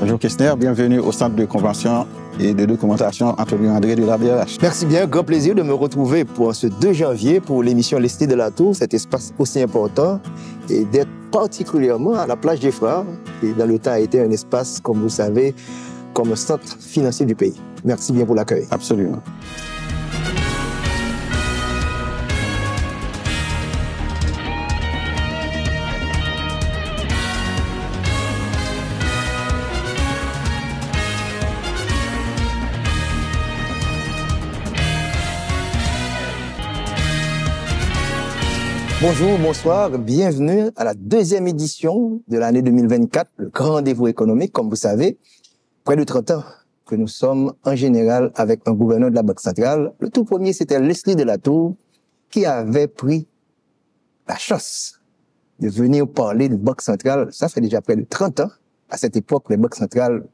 Bonjour Kestner, bienvenue au centre de convention et de documentation Anthony-André de la BRH. Merci bien, grand plaisir de me retrouver pour ce 2 janvier pour l'émission L'Esté de la Tour, cet espace aussi important, et d'être particulièrement à la plage des Frères, qui dans le temps a été un espace, comme vous savez, comme centre financier du pays. Merci bien pour l'accueil. Absolument. Bonjour, bonsoir, bienvenue à la 2e édition de l'année 2024, le grand rendez-vous économique, comme vous savez, près de 30 ans que nous sommes en général avec un gouverneur de la Banque centrale. Le tout premier, c'était Leslie de la Tour, qui avait pris la chance de venir parler de Banque centrale. Ça fait déjà près de 30 ans. À cette époque, les banques centrales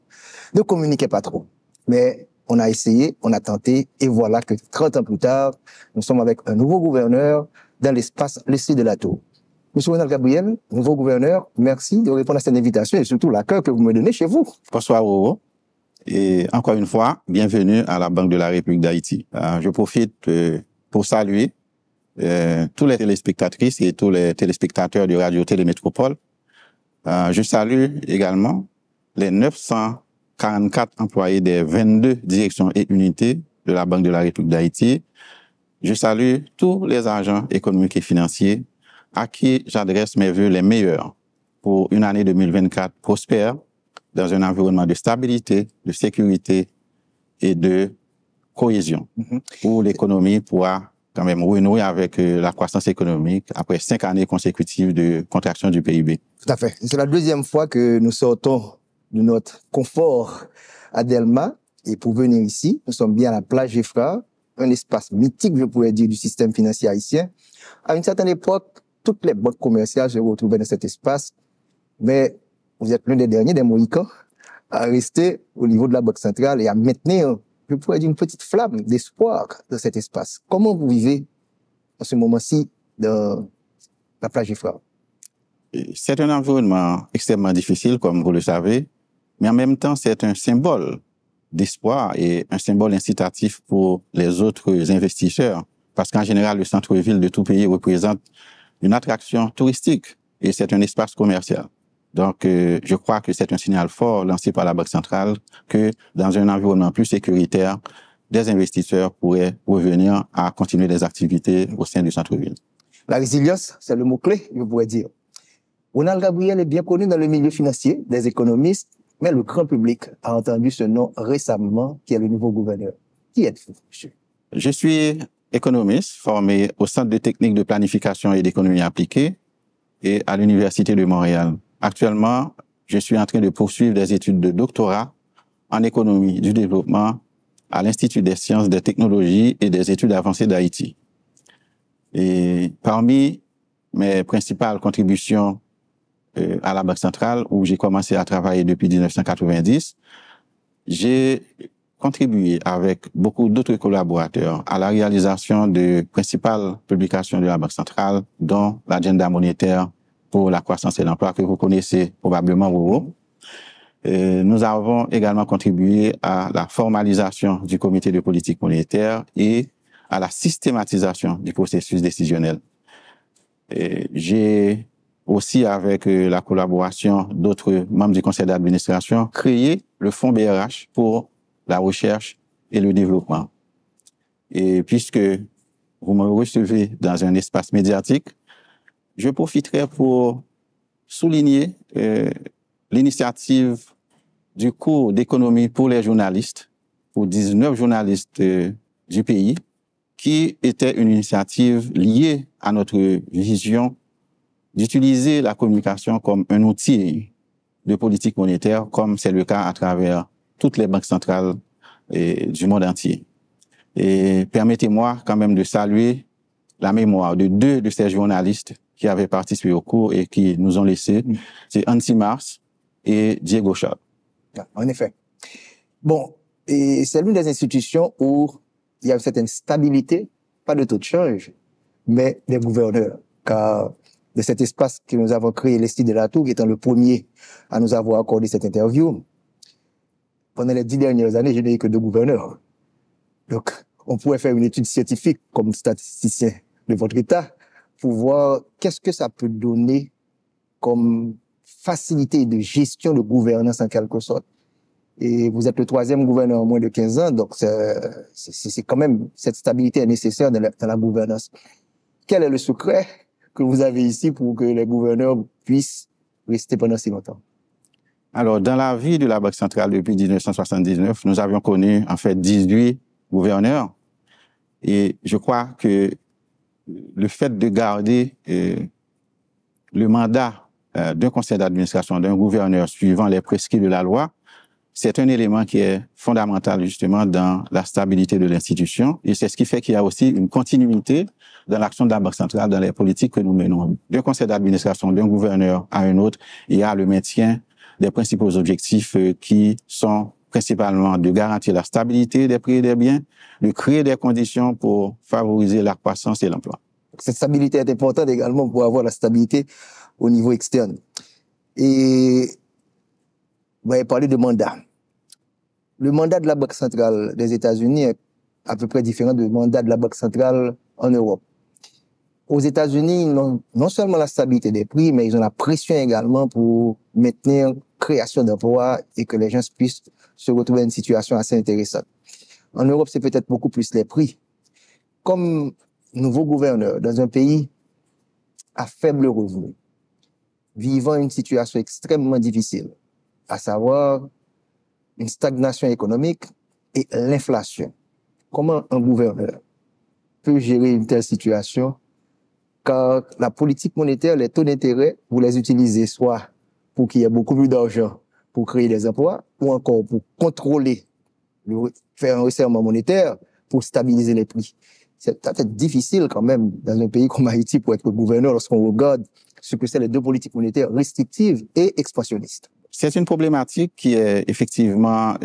ne communiquaient pas trop. Mais on a essayé, on a tenté, et voilà que 30 ans plus tard, nous sommes avec un nouveau gouverneur dans l'espace Leslie de la Tour. Monsieur Ronald Gabriel, nouveau gouverneur, merci de répondre à cette invitation et surtout l'accueil que vous me donnez chez vous. Bonsoir Roro. Et encore une fois, bienvenue à la Banque de la République d'Haïti. Je profite pour saluer tous les téléspectatrices et tous les téléspectateurs de Radio Télémétropole. Je salue également les 944 employés des 22 directions et unités de la Banque de la République d'Haïti. Je salue tous les agents économiques et financiers à qui j'adresse mes vœux les meilleurs pour une année 2024 prospère dans un environnement de stabilité, de sécurité et de cohésion, où l'économie pourra quand même renouer avec la croissance économique après 5 années consécutives de contraction du PIB. Tout à fait. C'est la 2e fois que nous sortons de notre confort à Delma et pour venir ici, nous sommes bien à la plage des Frères, un espace mythique, je pourrais dire, du système financier haïtien. À une certaine époque, toutes les banques commerciales se retrouvaient dans cet espace, mais vous êtes l'un des derniers, des Mohicans, à rester au niveau de la Banque centrale et à maintenir, je pourrais dire, une petite flamme d'espoir dans cet espace. Comment vous vivez en ce moment-ci dans la plage des Frères? C'est un environnement extrêmement difficile, comme vous le savez, mais en même temps, c'est un symbole d'espoir et un symbole incitatif pour les autres investisseurs. Parce qu'en général, le centre-ville de tout pays représente une attraction touristique et c'est un espace commercial. Donc, je crois que c'est un signal fort lancé par la Banque centrale que dans un environnement plus sécuritaire, des investisseurs pourraient revenir à continuer des activités au sein du centre-ville. La résilience, c'est le mot-clé, je pourrais dire. Ronald Gabriel est bien connu dans le milieu financier, des économistes, mais le grand public a entendu ce nom récemment, qui est le nouveau gouverneur. Qui êtes-vous, monsieur? Je suis économiste formé au Centre de techniques de planification et d'économie appliquée et à l'Université de Montréal. Actuellement, je suis en train de poursuivre des études de doctorat en économie du développement à l'Institut des sciences, des technologies et des études avancées d'Haïti. Et parmi mes principales contributions à la Banque centrale, où j'ai commencé à travailler depuis 1990, j'ai contribué avec beaucoup d'autres collaborateurs à la réalisation de principales publications de la Banque centrale, dont l'agenda monétaire pour la croissance et l'emploi que vous connaissez probablement, Roro. Nous avons également contribué à la formalisation du comité de politique monétaire et à la systématisation du processus décisionnel. J'ai aussi, avec la collaboration d'autres membres du conseil d'administration, créé le fonds BRH pour la recherche et le développement. Et puisque vous me recevez dans un espace médiatique, je profiterai pour souligner l'initiative du cours d'économie pour les journalistes, pour 19 journalistes du pays, qui était une initiative liée à notre vision d'utiliser la communication comme un outil de politique monétaire, comme c'est le cas à travers toutes les banques centrales du monde entier. Et permettez-moi quand même de saluer la mémoire de 2 de ces journalistes qui avaient participé au cours et qui nous ont laissé. C'est Ansi Mars et Diego Chab. En effet. Bon, et c'est l'une des institutions où il y a une certaine stabilité, pas de taux de change, mais des gouverneurs. Car de cet espace que nous avons créé, l'Esti de la Tour, qui étant le premier à nous avoir accordé cette interview, pendant les 10 dernières années, je n'ai eu que 2 gouverneurs. Donc, on pourrait faire une étude scientifique comme statisticien de votre État pour voir qu'est-ce que ça peut donner comme facilité de gestion de gouvernance en quelque sorte. Et vous êtes le 3e gouverneur en moins de 15 ans, donc c'est quand même, cette stabilité est nécessaire dans la gouvernance. Quel est le secret que vous avez ici pour que les gouverneurs puissent rester pendant si longtemps? Alors, dans la vie de la Banque centrale depuis 1979, nous avions connu en fait 18 gouverneurs. Et je crois que le fait de garder le mandat d'un conseil d'administration, d'un gouverneur suivant les prescrits de la loi, c'est un élément qui est fondamental justement dans la stabilité de l'institution. Et c'est ce qui fait qu'il y a aussi une continuité dans l'action de la Banque centrale, dans les politiques que nous menons. D'un conseil d'administration, d'un gouverneur à un autre, il y a le maintien des principaux objectifs qui sont principalement de garantir la stabilité des prix et des biens, de créer des conditions pour favoriser la croissance et l'emploi. Cette stabilité est importante également pour avoir la stabilité au niveau externe. Et vous avez parlé de mandat. Le mandat de la Banque centrale des États-Unis est à peu près différent du mandat de la Banque centrale en Europe. Aux États-Unis, ils ont non seulement la stabilité des prix, mais ils ont la pression également pour maintenir création d'emplois et que les gens puissent se retrouver dans une situation assez intéressante. En Europe, c'est peut-être beaucoup plus les prix. Comme nouveau gouverneur dans un pays à faible revenu, vivant une situation extrêmement difficile, à savoir une stagnation économique et l'inflation. Comment un gouverneur peut gérer une telle situation? Car la politique monétaire, les taux d'intérêt, vous les utilisez soit pour qu'il y ait beaucoup plus d'argent pour créer des emplois, ou encore pour contrôler, faire un resserrement monétaire pour stabiliser les prix. C'est peut-être difficile quand même dans un pays comme Haïti pour être gouverneur lorsqu'on regarde ce que c'est les 2 politiques monétaires restrictives et expansionnistes. C'est une problématique qui est effectivement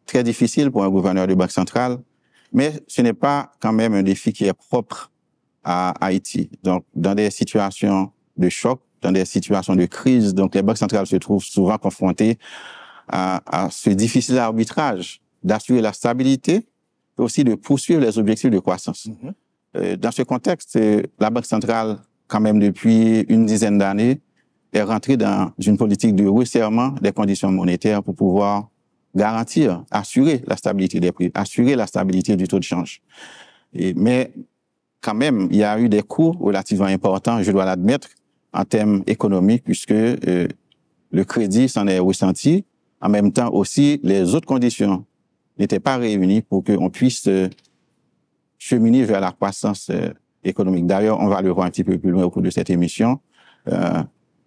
très difficile pour un gouverneur de banque centrale, mais ce n'est pas quand même un défi qui est propre à Haïti. Donc, dans des situations de choc, dans des situations de crise, donc les banques centrales se trouvent souvent confrontées à ce difficile arbitrage d'assurer la stabilité et aussi de poursuivre les objectifs de croissance. Dans ce contexte, la Banque centrale, quand même depuis une dizaine d'années, est rentrée dans une politique de resserrement des conditions monétaires pour pouvoir garantir, assurer la stabilité des prix, assurer la stabilité du taux de change. Mais quand même, il y a eu des coûts relativement importants, je dois l'admettre, en termes économiques, puisque le crédit s'en est ressenti. En même temps aussi, les autres conditions n'étaient pas réunies pour qu'on puisse cheminer vers la croissance économique. D'ailleurs, on va le voir un petit peu plus loin au cours de cette émission.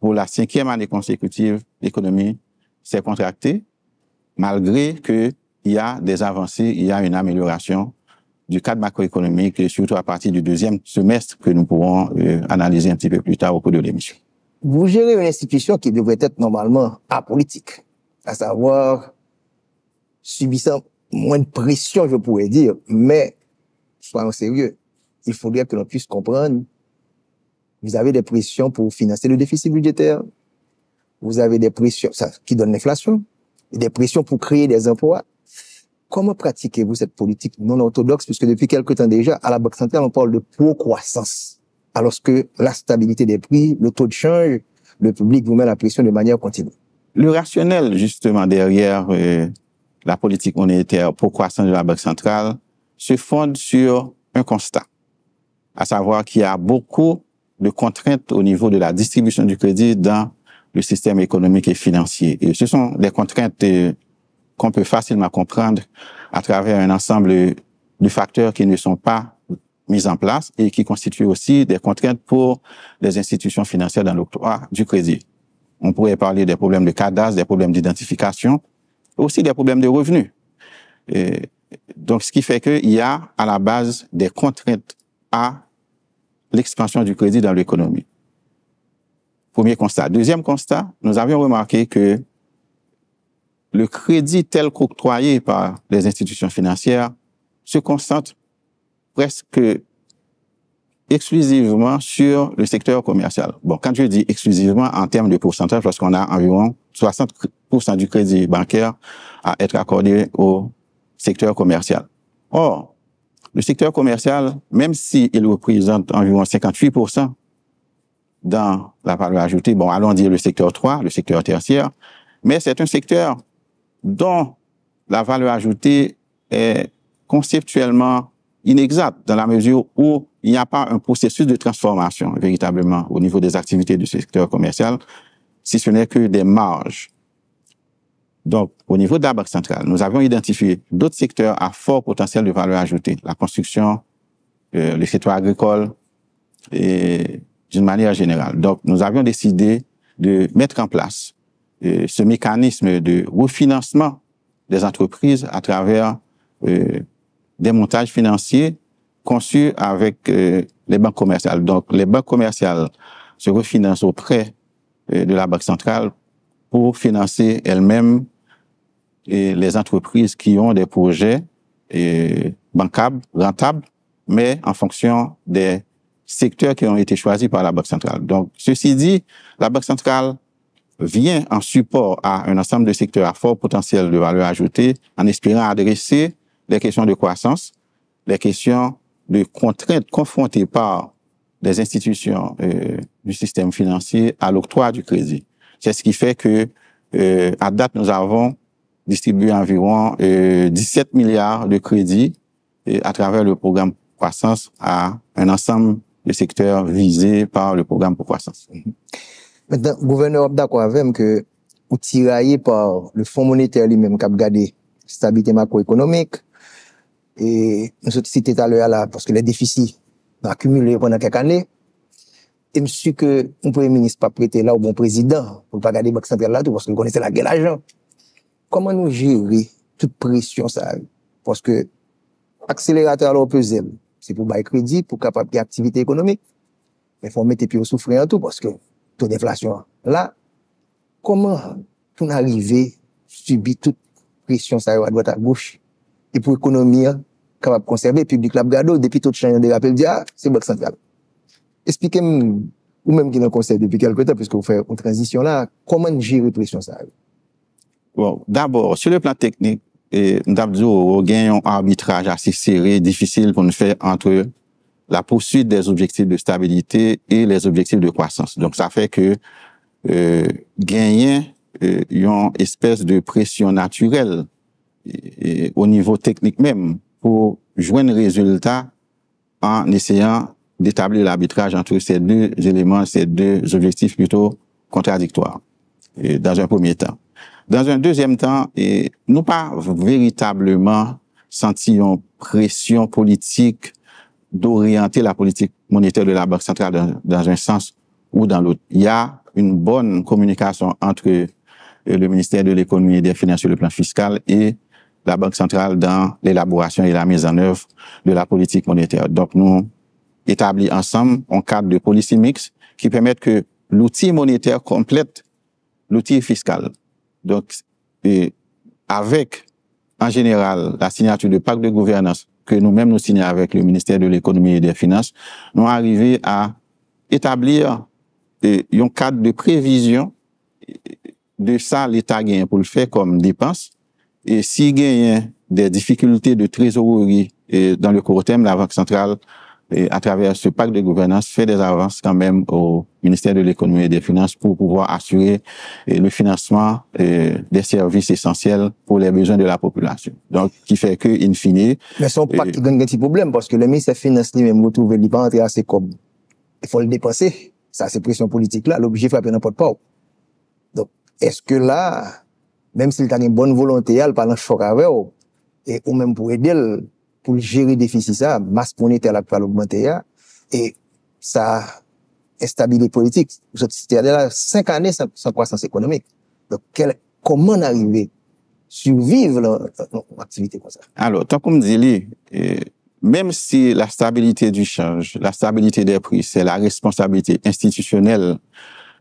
Pour la 5e année consécutive, l'économie s'est contractée, malgré qu'il y a des avancées, il y a une amélioration du cadre macroéconomique, surtout à partir du 2e semestre que nous pourrons analyser un petit peu plus tard au cours de l'émission. Vous gérez une institution qui devrait être normalement apolitique, à savoir subissant moins de pression, je pourrais dire, mais soyons sérieux, il faudrait que l'on puisse comprendre. Vous avez des pressions pour financer le déficit budgétaire, vous avez des pressions qui donnent l'inflation, et des pressions pour créer des emplois. Comment pratiquez-vous cette politique non orthodoxe, puisque depuis quelque temps déjà, à la Banque centrale, on parle de pro-croissance, alors que la stabilité des prix, le taux de change, le public vous met la pression de manière continue? Le rationnel, justement, derrière la politique monétaire pro-croissance de la Banque centrale se fonde sur un constat, à savoir qu'il y a beaucoup de contraintes au niveau de la distribution du crédit dans le système économique et financier. Et ce sont des contraintes qu'on peut facilement comprendre à travers un ensemble de facteurs qui ne sont pas mis en place et qui constituent aussi des contraintes pour les institutions financières dans l'octroi du crédit. On pourrait parler des problèmes de cadastre, des problèmes d'identification, aussi des problèmes de revenus. Donc, ce qui fait qu'il y a à la base des contraintes à l'expansion du crédit dans l'économie. Premier constat. Deuxième constat, nous avions remarqué que le crédit tel qu'octroyé par les institutions financières se concentre presque exclusivement sur le secteur commercial. Bon, quand je dis exclusivement en termes de pourcentage, parce qu'on a environ 50% du crédit bancaire à être accordé au secteur commercial. Or, le secteur commercial, même s'il représente environ 58% dans la valeur ajoutée, bon, allons dire le secteur 3, le secteur tertiaire, mais c'est un secteur dont la valeur ajoutée est conceptuellement inexacte dans la mesure où il n'y a pas un processus de transformation véritablement au niveau des activités du secteur commercial, si ce n'est que des marges. Donc, au niveau de la Banque centrale, nous avions identifié d'autres secteurs à fort potentiel de valeur ajoutée, la construction, le secteur agricole et d'une manière générale. Donc, nous avions décidé de mettre en place ce mécanisme de refinancement des entreprises à travers des montages financiers conçus avec les banques commerciales. Donc, les banques commerciales se refinancent auprès de la Banque centrale pour financer elles-mêmes les entreprises qui ont des projets bancables, rentables, mais en fonction des secteurs qui ont été choisis par la Banque centrale. Donc, ceci dit, la Banque centrale vient en support à un ensemble de secteurs à fort potentiel de valeur ajoutée en espérant adresser les questions de croissance, les questions de contraintes confrontées par des institutions du système financier à l'octroi du crédit. C'est ce qui fait que, à date, nous avons distribué environ 17 milliards de crédits à travers le programme croissance à un ensemble de secteurs visés par le programme pour croissance. Maintenant, le gouverneur est d'accord avec moi que vous tiraillez par le Fonds monétaire lui-même qui a gardé stabilité macroéconomique. Et nous avons cité tout à l'heure là, parce que les déficits ont accumulé pendant quelques années. Et monsieur que un premier ministre pas prêté là au bon président pour pas garder Banque centrale là tout parce que connaissait la guerre l'argent. Comment nous gérer toute pression ça? Parce que accélérateur alors pesé, c'est pour bailler crédit pour capable d'activité économique. Mais faut mettre pied au souffrir en tout parce que taux d'inflation là, comment pour arriver subir toute pression ça à droite à gauche et pour économie capable conserver public la gado depuis tout change de rappel dire c'est Banque centrale. Expliquez-moi ou même qui dans le conseil depuis quelque temps puisque vous faites une transition là, comment gérer pression ça? Bon, d'abord sur le plan technique, nous avons un arbitrage assez serré, difficile pour nous faire entre la poursuite des objectifs de stabilité et les objectifs de croissance. Donc, ça fait que gagner une espèce de pression naturelle au niveau technique même pour joindre résultat en essayant d'établir l'arbitrage entre ces deux éléments, ces deux objectifs plutôt contradictoires, dans un premier temps. Dans un deuxième temps, nous pas véritablement senti une pression politique d'orienter la politique monétaire de la Banque centrale dans un sens ou dans l'autre. Il y a une bonne communication entre le ministère de l'économie et des finances sur le plan fiscal et la Banque centrale dans l'élaboration et la mise en œuvre de la politique monétaire. Donc, nous établis ensemble un cadre de policy mix qui permet que l'outil monétaire complète l'outil fiscal. Donc, avec, en général, la signature de pacte de gouvernance que nous-mêmes nous signons avec le ministère de l'économie et des finances, nous arrivons à établir un cadre de prévision de ça l'État gagne pour le faire comme dépense. Et s'il gagne des difficultés de trésorerie dans le court terme, la Banque centrale, à travers ce pacte de gouvernance, fait des avances quand même au ministère de l'économie et des finances pour pouvoir assurer le financement des services essentiels pour les besoins de la population. Donc, qui fait que, in fine... Mais son pacte qui gagne un petit problème parce que le ministère des Finances lui-même retrouve il pas entrer assez comme il faut le dépenser. Ça, c'est pression politique là, l'objet frapper n'importe pas. Donc, est-ce que là, même s'il a une bonne volonté, il pas un choc avec et ou même pour aider pour gérer déficit ça, masse monétaire là pour augmenter et ça instabilité politique. C'est-à-dire 5 années sans croissance économique. Donc comment on arrive survivre l'activité comme ça? Alors, tant qu'on me dit, même si la stabilité du change, la stabilité des prix, c'est la responsabilité institutionnelle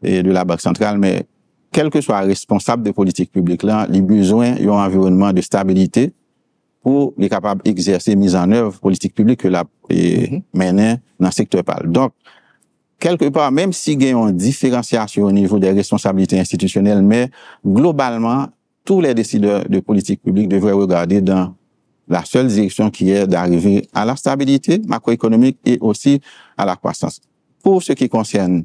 de la Banque centrale, mais quel que soit responsable de politique publique là, les besoins d'un environnement de stabilité pour les capables d'exercer mise en œuvre politique publique que la mener dans le secteur PAL. Donc, quelque part, même si il y a une différenciation au niveau des responsabilités institutionnelles, mais globalement, tous les décideurs de politique publique devraient regarder dans la seule direction qui est d'arriver à la stabilité macroéconomique et aussi à la croissance. Pour ce qui concerne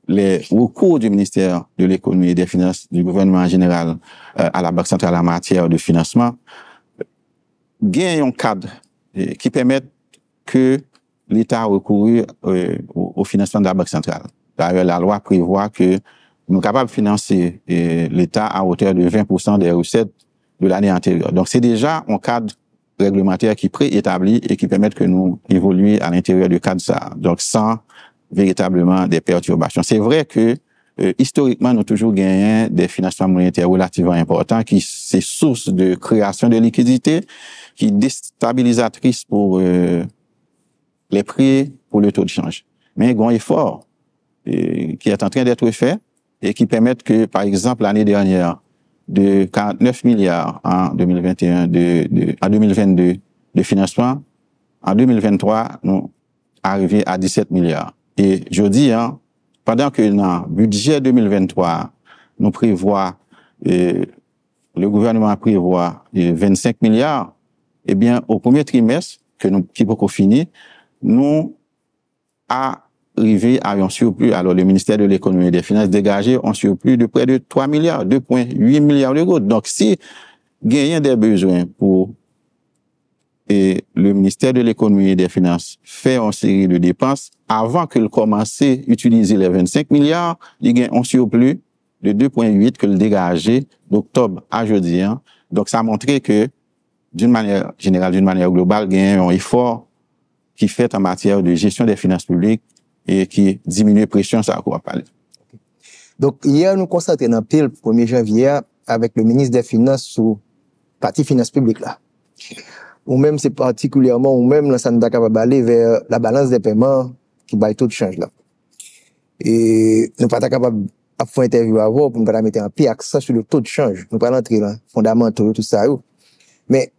les recours du ministère de l'économie et des finances du gouvernement en général à la Banque centrale en matière de financement, il y a un cadre qui permet que l'État recourt au financement de la Banque centrale. D'ailleurs, la loi prévoit que nous sommes capables de financer l'État à hauteur de 20% des recettes de l'année antérieure. Donc, c'est déjà un cadre réglementaire qui est préétabli et qui permet que nous évoluions à l'intérieur du cadre ça. Donc, sans véritablement des perturbations. C'est vrai que historiquement, nous avons toujours gagné des financements monétaires relativement importants qui c'est source de création de liquidités, qui déstabilisatrice pour les prix, pour le taux de change. Mais il y a un effort qui est en train d'être fait et qui permet que, par exemple, l'année dernière, de 49 milliards en 2021, en 2022 de financement, en 2023, nous arrivons à 17 milliards. Et je dis, pendant que dans le budget 2023, nous prévoit, le gouvernement prévoit 25 milliards, eh bien, au premier trimestre, qui est fini, nous arrivé à un surplus. Alors, le ministère de l'économie et des finances dégagé un surplus de près de 3 milliards, 2,8 milliards d'euros. Donc, si gagnent des besoins pour et le ministère de l'économie et des finances fait une série de dépenses avant qu'il commence à utiliser les 25 milliards, il gagne un surplus de 2,8 que le dégagé d'octobre à jeudi. Donc, ça a montré que, d'une manière générale, d'une manière globale, il y a un effort qui fait en matière de gestion des finances publiques et qui diminue la pression, ça va parler. Donc, hier, nous constatons dans le 1er janvier avec le ministre des Finances sur partie finances publiques là. Ou même, c'est particulièrement, ou même, là, ça nous a capable aller vers la balance des paiements qui bat taux de change là. Et nous pas capable à faire interview avant pour nous pas mettre un pied accent sur le taux de change. Nous pas rentrer là, fondamentaux, tout ça. Mais,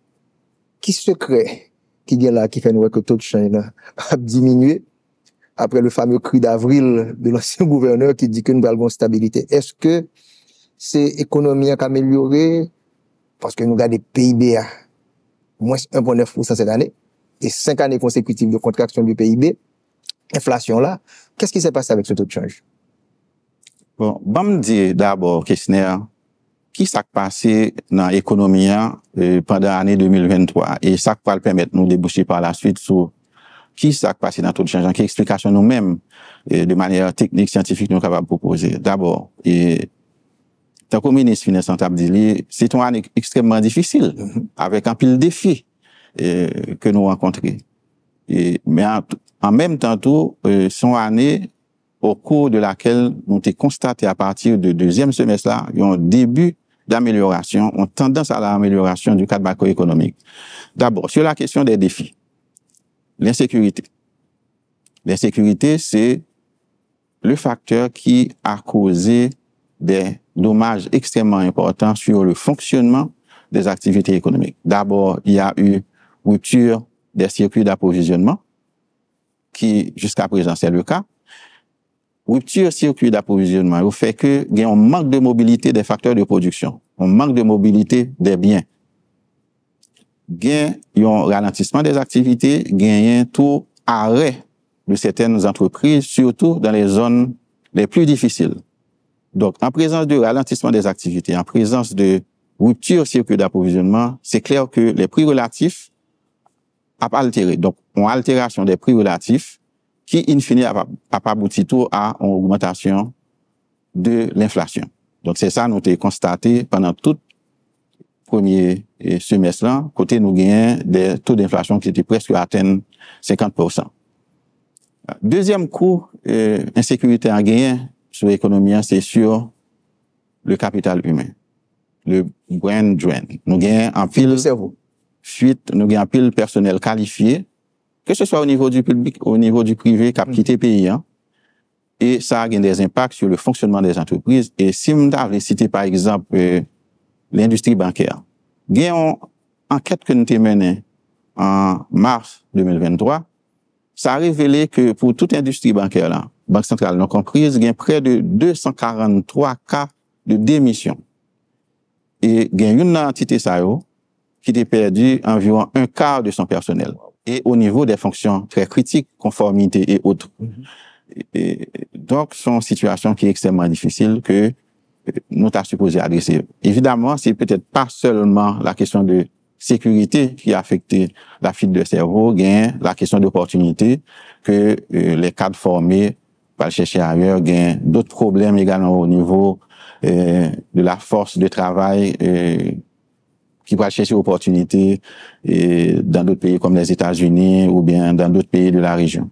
qui secret qui est là, qui fait nous que le taux de change là a diminué après le fameux cri d'avril de l'ancien gouverneur qui dit que nous avons une stabilité. Est-ce que c'est économie qui a amélioré parce que nous avons des PIB à moins 1,9% cette année et 5 années consécutives de contraction du PIB, inflation là, qu'est-ce qui s'est passé avec ce taux de change? Bon, me dire d'abord, Kessner, qui s'est passé dans l'économie pendant l'année 2023 et ça va le permettre de nous déboucher par la suite sur qui s'est passé dans le taux de change, quelle explication nous-mêmes, de manière technique, scientifique, nous sommes capables de proposer. D'abord, tant que ministre finance Abdili, c'est une année extrêmement difficile, avec un pile de défis que nous rencontrons. Mais en même temps, c'est une année au cours de laquelle nous avons constaté à partir du deuxième semestre là, il y a un début d'amélioration, une tendance à l'amélioration du cadre macroéconomique. D'abord, sur la question des défis. L'insécurité. L'insécurité, c'est le facteur qui a causé des dommages extrêmement importants sur le fonctionnement des activités économiques. D'abord, il y a eu rupture des circuits d'approvisionnement, qui jusqu'à présent c'est le cas. Rupture circuit d'approvisionnement, au fait que il y a un manque de mobilité des facteurs de production, un manque de mobilité des biens. Il y a un ralentissement des activités, il y a un tout arrêt de certaines entreprises, surtout dans les zones les plus difficiles. Donc, en présence de ralentissement des activités, en présence de rupture circuit d'approvisionnement, c'est clair que les prix relatifs ont altéré. Donc, une altération des prix relatifs qui, in fine, a abouti tout à une augmentation de l'inflation. Donc, c'est ça, nous avons constaté pendant tout premier semestre là, côté nous gagnons des taux d'inflation qui étaient presque atteignent 50%. Deuxième coup, insécurité en gagné sur l'économie, c'est sur le capital humain, le brain drain. Nous gagnons en pile fuite, nous gagnons en pile personnel qualifié, que ce soit au niveau du public, au niveau du privé, qui a quitté le pays, et ça a des impacts sur le fonctionnement des entreprises. Et si nous avons cité par exemple l'industrie bancaire. Il y a une enquête que nous avons menée en mars 2023 ça a révélé que pour toute industrie bancaire, là, Banque centrale non comprise, il y a près de 243 cas de démission. Et il y a une entité, ça, qui a perdu environ un quart de son personnel. Et au niveau des fonctions très critiques, conformité et autres. Et donc, c'est une situation qui est extrêmement difficile que nous t'as supposé adresser. Évidemment, c'est peut-être pas seulement la question de sécurité qui a affecté la fuite de cerveau, gain la question d'opportunité que les cadres formés par chercher ailleurs, gain d'autres problèmes également au niveau de la force de travail qui va chercher opportunité dans d'autres pays comme les États-Unis ou bien dans d'autres pays de la région.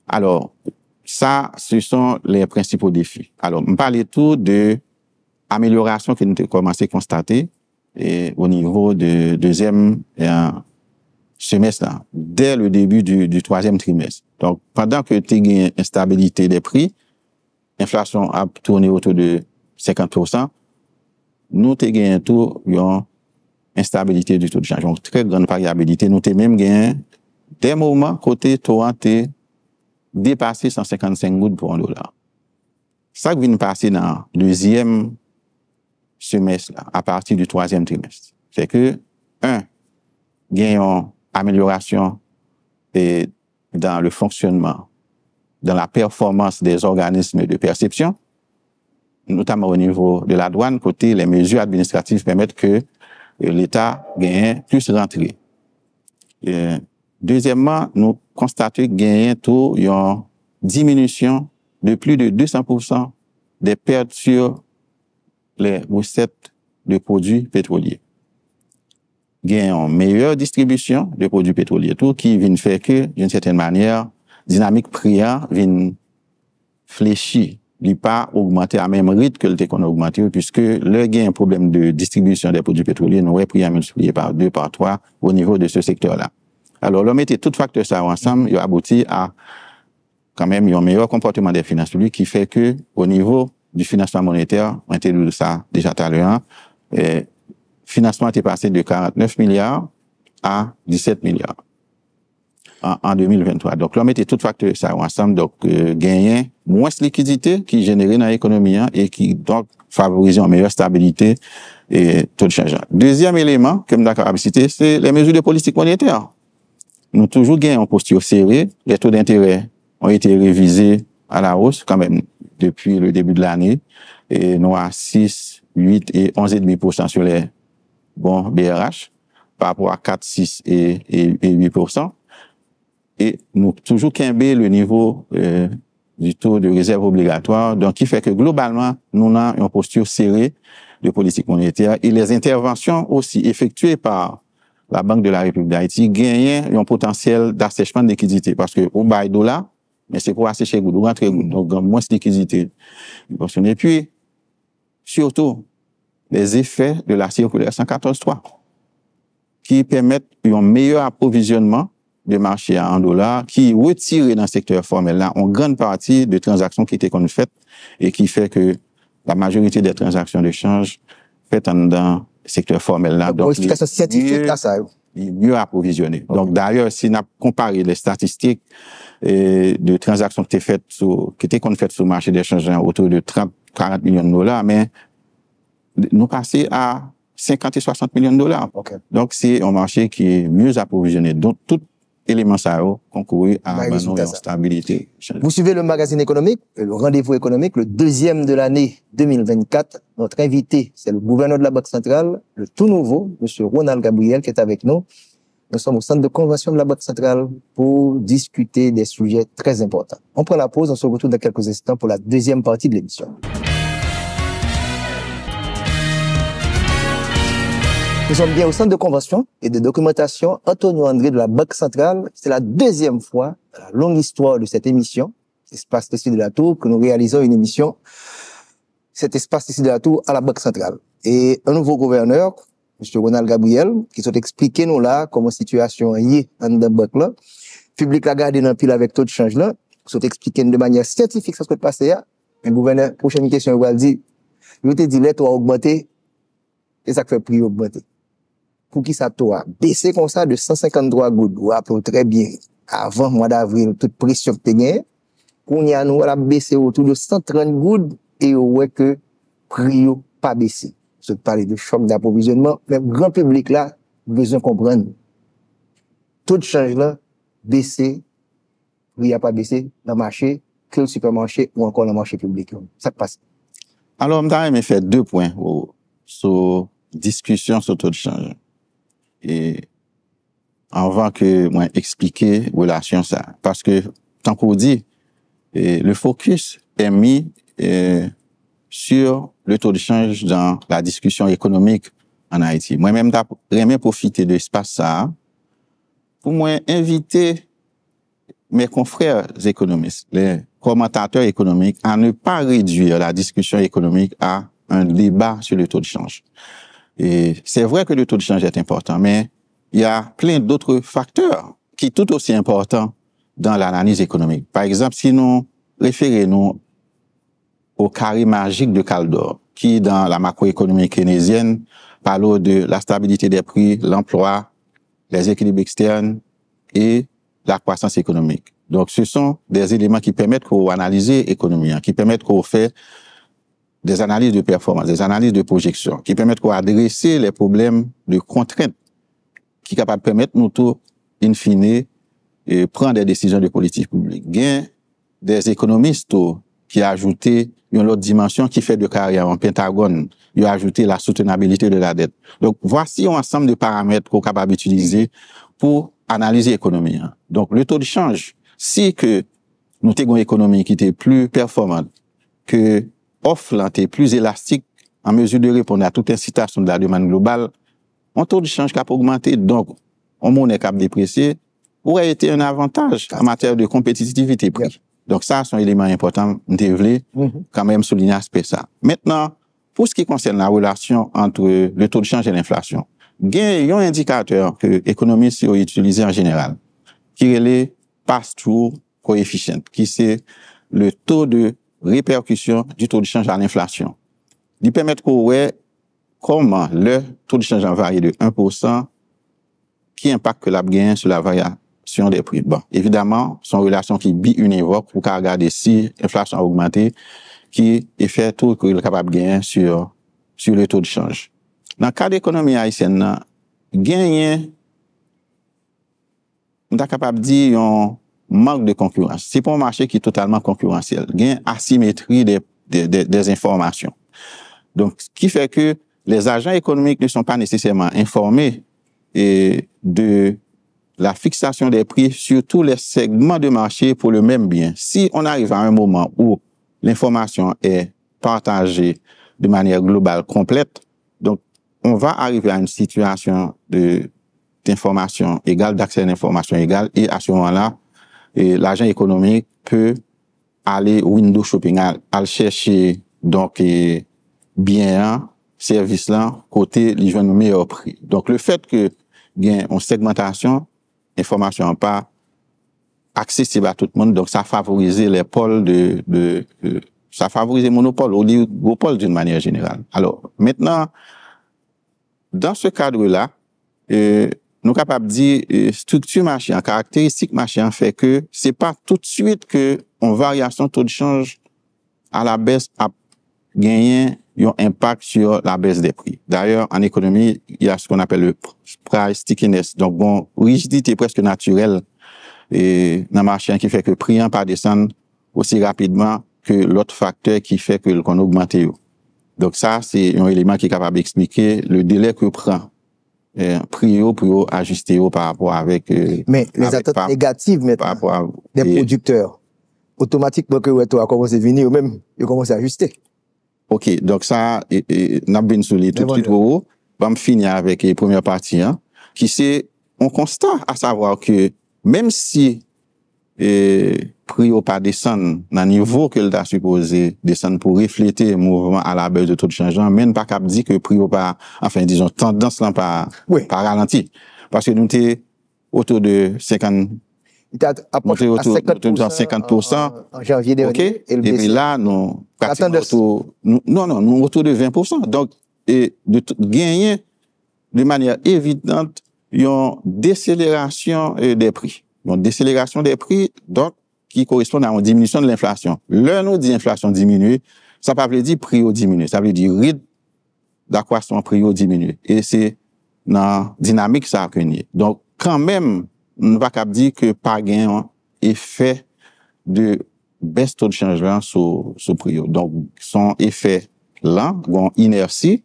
Alors, ça, ce sont les principaux défis. Alors, on parlait tout de amélioration que nous avons commencé à constater au niveau du deuxième semestre, là, dès le début du troisième trimestre. Donc, pendant que tu as une instabilité des prix, l'inflation a tourné autour de 50%, nous avons gagné un taux, instabilité du taux de change. Donc, très grande variabilité. Nous avons même gagné des moments côté taux dépassé 155 gouttes pour $1. Ça qui vient passer dans le deuxième semestre, là, à partir du troisième trimestre, c'est que, il y a une amélioration dans le fonctionnement, dans la performance des organismes de perception, notamment au niveau de la douane, côté les mesures administratives permettent que l'État gagne plus rentrée. Deuxièmement, nous constatons qu'il y a une diminution de plus de 200% des pertes sur les recettes de produits pétroliers. Il y a une meilleure distribution de produits pétroliers, tout qui vient faire que, d'une certaine manière, dynamique prix vient fléchir. Il n'est pas augmenté à même rythme que le qu'on a augmenté, puisque le gain un problème de distribution des produits pétroliers, nous avons pris à multiplier par 2, par 3 au niveau de ce secteur-là. Alors, l'on mettait tout facteur ça ensemble, il a abouti à quand même un meilleur comportement des finances publiques qui fait que, au niveau du financement monétaire, on était de ça déjà tout à l'heure, financement est passé de 49 milliards à 17 milliards en 2023. Donc, l'on mettait tout facteur ça ensemble, donc gagner moins de liquidité qui générait dans l'économie et qui donc favorisait une meilleure stabilité et taux de change. Deuxième élément que je vais citer, c'est les mesures de politique monétaire. Nous toujours gagnons en posture serrée. Les taux d'intérêt ont été révisés à la hausse quand même depuis le début de l'année. Et nous à 6, 8 et 11,5% sur les bons BRH par rapport à 4, 6 et 8%. Et nous toujours quimber le niveau du taux de réserve obligatoire. Donc, qui fait que globalement, nous avons une posture serrée de politique monétaire et les interventions aussi effectuées par la Banque de la République d'Haïti gagnent un potentiel d'assèchement de liquidité parce que au bail dollar, mais c'est pour assécher goudou, rentrer goudou, donc moins de liquidité. Et puis, surtout, les effets de la circulaire 114.3 qui permettent un meilleur approvisionnement de marché en dollars, qui retire dans le secteur formel là en grande partie de transactions qui étaient faites et qui fait que la majorité des transactions de change faites dans secteur formel là. Donc, explication scientifique à ça. Mieux approvisionné. Okay. Donc, d'ailleurs, si on a comparé les statistiques de transactions qui étaient faites sur le marché d'échange autour de 30-40 millions de dollars, mais nous passons à 50 et 60 millions de dollars. Okay. Donc, c'est un marché qui est mieux approvisionné. Donc, tout élément ça concourt à une stabilité. Vous suivez le magazine économique, le rendez-vous économique, le deuxième de l'année 2024. Notre invité, c'est le gouverneur de la Banque centrale, le tout nouveau, M. Ronald Gabriel, qui est avec nous. Nous sommes au centre de convention de la Banque centrale pour discuter des sujets très importants. On prend la pause, on se retrouve dans quelques instants pour la deuxième partie de l'émission. Nous sommes bien au centre de convention et de documentation Antonio André de la Banque centrale. C'est la deuxième fois dans la longue histoire de cette émission, Espace Tessy de la Tour, que nous réalisons une émission, cet Espace Tessy de la Tour à la Banque centrale. Et un nouveau gouverneur, M. Ronald Gabriel, qui souhaite expliquer nous là comment situation est dans la banque là. Public la garde dans pile avec taux de change là. Souhaite expliquer de manière scientifique ce qui se passe là. Un gouverneur, prochaine question, il va dire, je te dis, les taux ont augmenté, et ça fait prix augmenter. Pour qui ça taux a baissé comme ça de 153 gouttes, vous rappelez très bien. avant mois d'avril, toute pression que tu gagné, qu'on y a nous, elle a baissé autour de 130 gouttes et ouais que prix pas baissé. Je parle de choc d'approvisionnement, mais le grand public là, besoin de comprendre. Tout de change là, baissé, prix a pas baissé dans le marché, que le supermarché ou encore dans le marché public. Ça passe. Alors, je vais faire 2 points sur discussion sur taux de change. Et avant que moi expliquer relation ça. Parce que, tant qu'on dit, le focus est mis sur le taux de change dans la discussion économique en Haïti. Moi-même, j'aimerais profiter de l'espace ça pour moi inviter mes confrères économistes, les commentateurs économiques, à ne pas réduire la discussion économique à un débat sur le taux de change. Et c'est vrai que le taux de change est important, mais il y a plein d'autres facteurs qui sont tout aussi importants dans l'analyse économique. Par exemple, si nous référons au carré magique de Kaldor, qui, dans la macroéconomie keynésienne, parle de la stabilité des prix, l'emploi, les équilibres externes et la croissance économique. Donc, ce sont des éléments qui permettent qu'on analyse l'économie, qui permettent qu'on fait des analyses de performance, des analyses de projection, qui permettent qu'on adresse les problèmes de contraintes, qui sont capables de permettre nous tous, in fine, prendre des décisions de politique publique. Il y a des économistes qui ont ajouté une autre dimension qui fait de carrière en pentagone. Ils ont ajouté la soutenabilité de la dette. Donc, voici un ensemble de paramètres qu'on est capable d'utiliser pour analyser l'économie. Donc, le taux de change, si que nous avons une économie qui était plus performante, que offre était plus élastique en mesure de répondre à toute incitation de la demande globale, un taux de change qui a augmenté, donc, on monnaie qui a déprécié, aurait été un avantage en matière de compétitivité prix. Donc, ça, c'est un élément important, je voulais quand même souligner l'aspect ça. Maintenant, pour ce qui concerne la relation entre le taux de change et l'inflation, il y a un indicateur que les économistes ont utilisé en général, qui est le pass-through coefficient, qui c'est le taux de répercussion du taux de change à l'inflation. Il permet qu'on voit comment le taux de change a varié de 1%, qui impacte que la gain sur la variation des prix. Bon, évidemment, son relation qui est bi-univoque pour regarder si l'inflation a augmenté, qui est fait tout que le capable de gagner sur le taux de change. Dans le cas d'économie haïtienne, gagner, on est capable de dire un manque de concurrence. C'est pas un marché qui est totalement concurrentiel. Il y a une asymétrie des informations. Donc, ce qui fait que les agents économiques ne sont pas nécessairement informés de la fixation des prix sur tous les segments de marché pour le même bien. Si on arrive à un moment où l'information est partagée de manière globale, complète, donc on va arriver à une situation d'information égale, d'accès à l'information égale, et à ce moment-là, l'agent économique peut aller window shopping, aller chercher donc bien service là côté les joindre meilleur prix. Donc le fait que il y a une segmentation, information pas accessible à tout le monde, donc ça favorise les pôles ça favorise le monopole ou l'oligopole d'une manière générale. Alors maintenant, dans ce cadre-là, nous sommes capables de dire structure marchand, caractéristique marchand fait que c'est pas tout de suite que une variation taux de change à la baisse a gagné un impact sur la baisse des prix. D'ailleurs, en économie, il y a ce qu'on appelle le price stickiness. Donc, bon, rigidité presque naturelle dans le marché qui fait que le prix n'a pas descendre aussi rapidement que l'autre facteur qui fait que qu'on augmente. Donc, ça, c'est un élément qui est capable d'expliquer le délai que prend prix pour ajuster par rapport avec mais les attentes négatives maintenant des producteurs automatiquement que tu as commencé à venir même ils commencent à ajuster. OK, donc ça n'a bien souligné tout de suite on va me finir avec la première partie qui c'est on constate à savoir que même si prix au pas descendre dans niveau que il a supposé descendre pour refléter le mouvement à la baisse de taux de change, même pas cap dit que prix au pas enfin disons tendance là pas ralenti parce que nous était autour de 50 il était autour de 50% en janvier dernier okay? Et puis là nous pratiquement nous autour de 20%. Donc gagner de manière évidente une décélération des prix. une décélération des prix, donc, qui correspond à une diminution de l'inflation. Là, nous dit inflation diminue, ça ne veut pas dire prix au diminuer, ça veut dire rythme d'accroissement prix au diminuer. Et c'est dans la dynamique ça que nous. Donc, quand même, on ne va pas dire que pas gain effet de baisse taux de changement sur prix. Donc, son effet là, une inertie,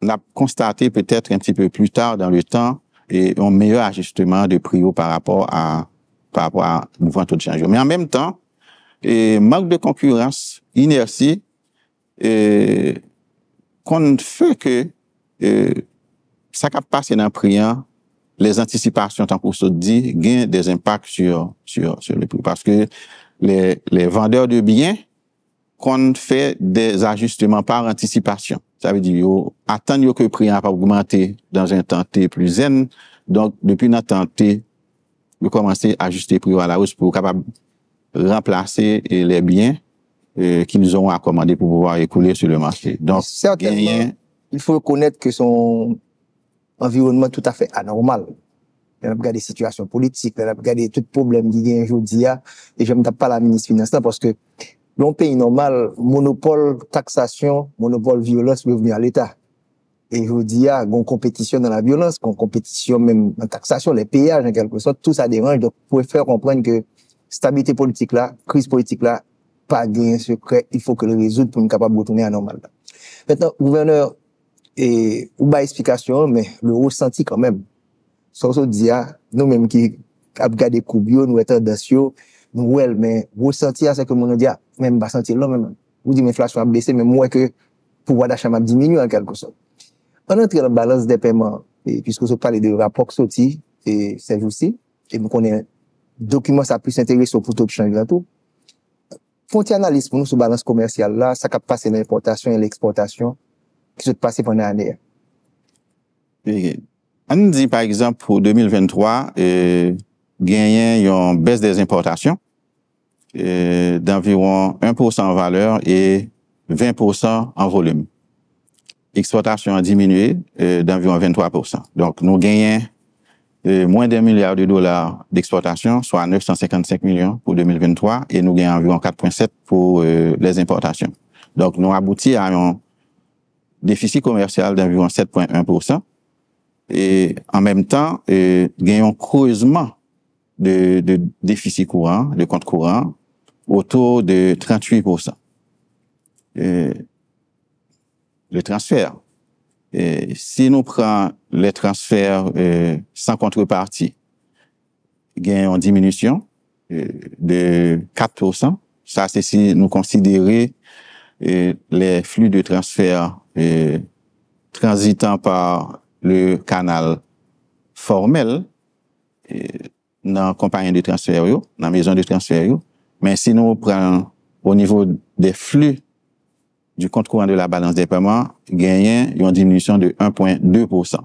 on a constaté peut-être un petit peu plus tard dans le temps et un meilleur ajustement de prix par rapport à nouveau taux de changement. Mais en même temps, manque de concurrence, inertie, qu'on fait que ça qui passe dans le prix, les anticipations, tant qu'on se dit, gagnent des impacts sur le prix. Parce que les vendeurs de biens, qu'on fait des ajustements par anticipation. Ça veut dire, attendre que le prix n'a pas augmenté dans un temps T plus N. Donc, depuis notre temps T, vous commencez à ajuster le prix à la hausse pour capable remplacer les biens qu'ils ont à commander pour pouvoir écouler sur le marché. Donc, certainement, il faut reconnaître que son environnement tout à fait anormal. On a regardé les situations politiques, on a regardé tout problème qu'il y a aujourd'hui, et je ne tape pas la ministre finance parce que dans un pays normal, monopole, taxation, monopole, violence peut venir à l'État. Et aujourd'hui, il y a une compétition dans la violence, une compétition même en taxation, les péages en quelque sorte, tout ça dérange. Donc, pour faire comprendre que stabilité politique là, crise politique là, pas gain secret, il faut que le résoudre pour nous capable de retourner à normal. Maintenant, gouverneur, ou pas explication, mais le ressenti quand même. Sans se dire, nous-mêmes qui avons gardé Koubio, nous étions tendancieux, nous, mais ressenti, c'est que mon dit, même pas sentir là, même, vous dites, l'inflation a baissé, mais moi que pouvoir d'achat m'a diminué en quelque sorte. On entre dans la balance des paiements, et puisque vous parlez de rapport sorti, et ces jours-ci, et nous connaissons document ça plus intéressant pour taux de change et tout. Font-il analyse pour nous sur balance commerciale là, ça cap passer l'importation et l'exportation qui se passe pendant l'année. On nous dit par exemple pour 2023, gagner une baisse des importations d'environ 1% en valeur et 20% en volume. Exportation a diminué d'environ 23%. Donc nous gagnons moins d'$1 milliard d'exportation, soit 955 millions pour 2023, et nous gagnons environ 4,7 pour les importations. Donc, nous aboutit à un déficit commercial d'environ 7,1%, et en même temps, gagnons un creusement de déficit courant, de compte courant, autour de 38%. Le transfert. Et si nous prenons les transferts sans contrepartie, il y a une diminution de 4%. Ça, c'est si nous considérons les flux de transfert transitant par le canal formel dans la compagnie de transfert, dans la maison de transfert. Mais si nous prenons au niveau des flux du compte courant de la balance des paiements, gagnent une diminution de 1,2%.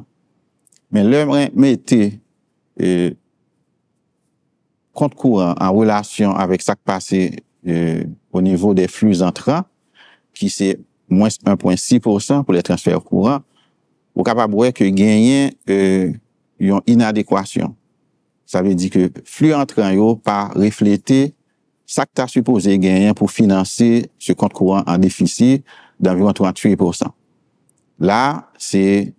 Mais le mettez compte courant en relation avec ce qui passe au niveau des flux entrants, qui c'est moins 1,6% pour les transferts courants, vous êtes capable de voir que gagnent une inadéquation. Ça veut dire que flux entrant yo pas refléter ça que tu as supposé gagner pour financer ce compte courant en déficit d'environ 38%. Là, c'est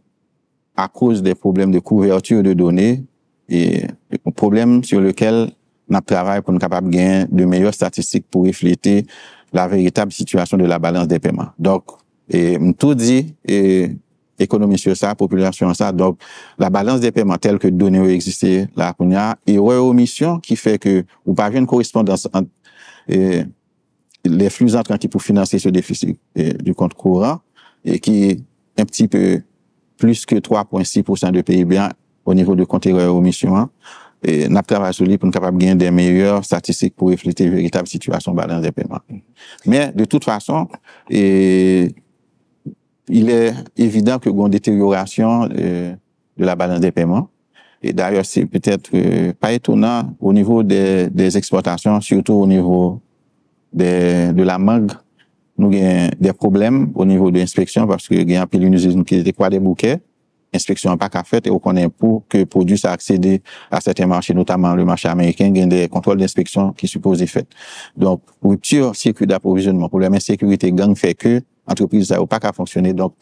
à cause des problèmes de couverture de données et un problème sur lequel on travaille pour nous capables de gagner de meilleures statistiques pour refléter la véritable situation de la balance des paiements. Donc, tout dit, économie sur ça, population ça. Donc, la balance des paiements telle que données existent là, et omission qui fait que ou pas une correspondance entre les flux entrants qui pour financer ce déficit du compte courant et qui est un petit peu plus que 3,6% de PIB au niveau de compte erreur omission. Et nous travaillons sur lui pour nous capable de gagner des meilleures statistiques pour refléter la véritable situation de balance des paiements. Mais de toute façon, il est évident que il y a une détérioration de la balance des paiements. Et d'ailleurs, c'est peut-être pas étonnant au niveau des exportations, surtout au niveau de la mangue. Nous avons des problèmes au niveau de l'inspection parce que il y a une usine qui était quoi des bouquets inspection n'a pas qu'à faire et on connaît pour que produit ça accéder à certains marchés, notamment le marché américain, il y a des contrôles d'inspection qui supposent être faits. Donc, rupture circuit d'approvisionnement, problème insécurité, gang fait que entreprise ça n'a pas qu'à fonctionner. Donc,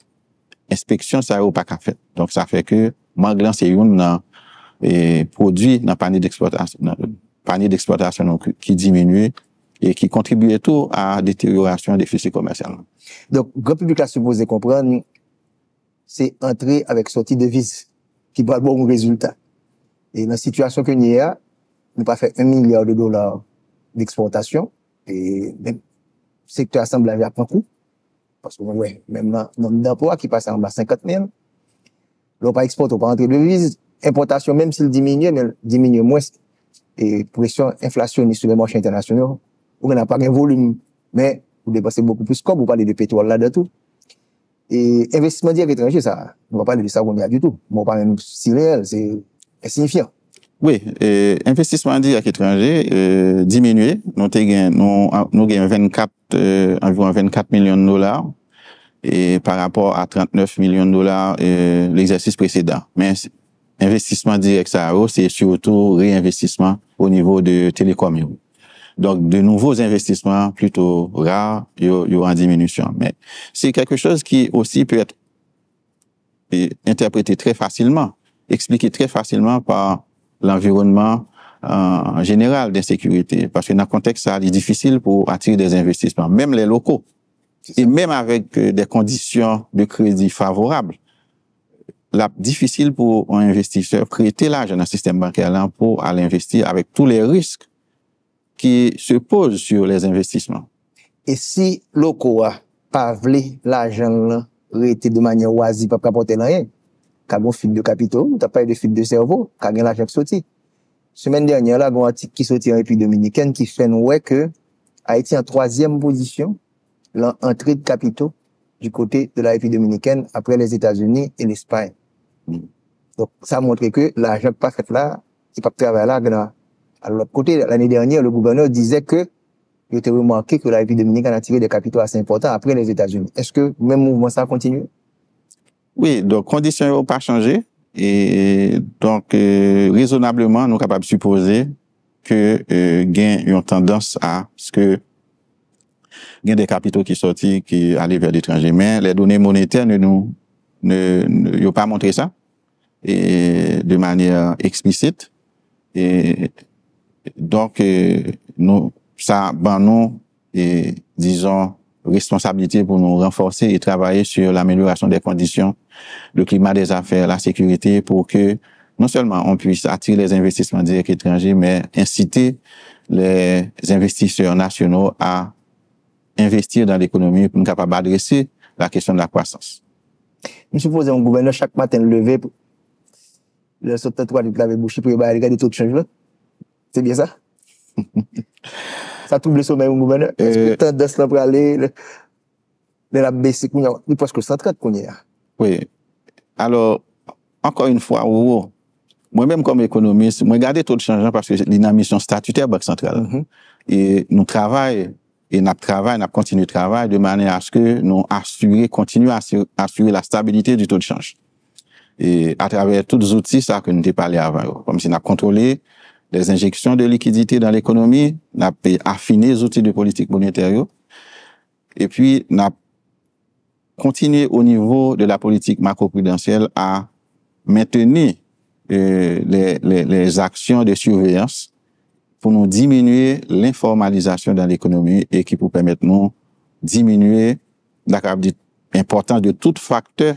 inspection ça n'a pas qu'à faire. Donc, ça fait que Manglan c'est une produit dans panier d'exploitation qui diminue et qui contribue tout à la détérioration des déficit commercial. Donc, le grand public a supposé comprendre, c'est entrer avec sortie de devise qui va avoir bon résultat. Et dans la situation que nous avons, nous pas fait $1 milliard d'exportation et même le secteur assemblage a pris coup. Parce que, ouais, même le nombre d'emplois qui passe en bas 50 000, l'on pas exporte, on pas entrer de devise. Importation, même s'il diminue, mais diminue moins. Et pression inflationniste sur les marchés internationaux, on n'a pas un volume, mais vous dépensez beaucoup plus comme vous parlez de pétrole là-dedans tout. Et investissement direct étranger, ça, on va pas parler de ça qu'on y a du tout. On va parler de si réel, c'est insignifiant. Oui, investissement direct étranger diminué. Nous gagnons environ 24 millions de dollars et par rapport à 39 millions de dollars l'exercice précédent. Mais investissement direct, ça, c'est surtout réinvestissement au niveau de télécom. Donc, de nouveaux investissements plutôt rares, il y aura en diminution. Mais c'est quelque chose qui aussi peut être interprété très facilement, expliqué très facilement par l'environnement en général d'insécurité. Parce que dans le contexte, ça, il est difficile pour attirer des investissements, même les locaux. Et même avec des conditions de crédit favorables, difficile pour un investisseur prêter l'argent dans le système bancaire là pour aller investir avec tous les risques qui se posent sur les investissements. Et si locaux a pas voulu l'argent là rester de manière oisive pas apporter rien, quand on fuite de capitaux, t'as pas eu de fuite de cerveau, quand l'argent sorti. Semaine dernière là, un article qui sorti en République dominicaine qui fait ouais que Haïti en 3e position l'entrée de capitaux du côté de la République dominicaine après les États-Unis et l'Espagne. Donc, ça montre que l'argent pas fait là, c'est pas travailler là. À l'autre côté, l'année dernière, le gouverneur disait que il était remarqué que la République dominicaine a tiré des capitaux assez importants après les États-Unis. Est-ce que même mouvement ça continue? Oui, donc, conditions n'ont pas changé. Et donc, raisonnablement, nous sommes capables de supposer que il y a une tendance à ce que il y a des capitaux qui sortent, qui allaient vers l'étranger. Mais les données monétaires n'ont pas montré ça et de manière explicite. Et donc, nous disons, responsabilité pour nous renforcer et travailler sur l'amélioration des conditions, le climat des affaires, la sécurité, pour que non seulement on puisse attirer les investissements directs étrangers, mais inciter les investisseurs nationaux à investir dans l'économie pour nous capables d'adresser la question de la croissance. Je suppose un gouverneur chaque matin levé, le sauteur 3 litres avec bouché pour regarder les taux de change. C'est bien ça? Ça trouble le sommeil au gouverneur. Est-ce que tendance là pour aller la baisser il presque 130 qu'on y a? Oui. Alors, encore une fois, moi-même comme économiste, moi regarde taux de change parce que c'est une mission statutaire Banque centrale. Et nous travaillons et nous continuons de travailler de manière à ce que nous continuons à assurer la stabilité du taux de change. Et à travers tous les outils ça que nous avons parlé avant, comme si nous avons contrôlé les injections de liquidités dans l'économie, nous avons affiné les outils de politique monétaire, et puis nous avons continué au niveau de la politique macroprudentielle à maintenir les actions de surveillance pour nous diminuer l'informalisation dans l'économie et qui pour permettre nous diminuer l'importance de tout facteur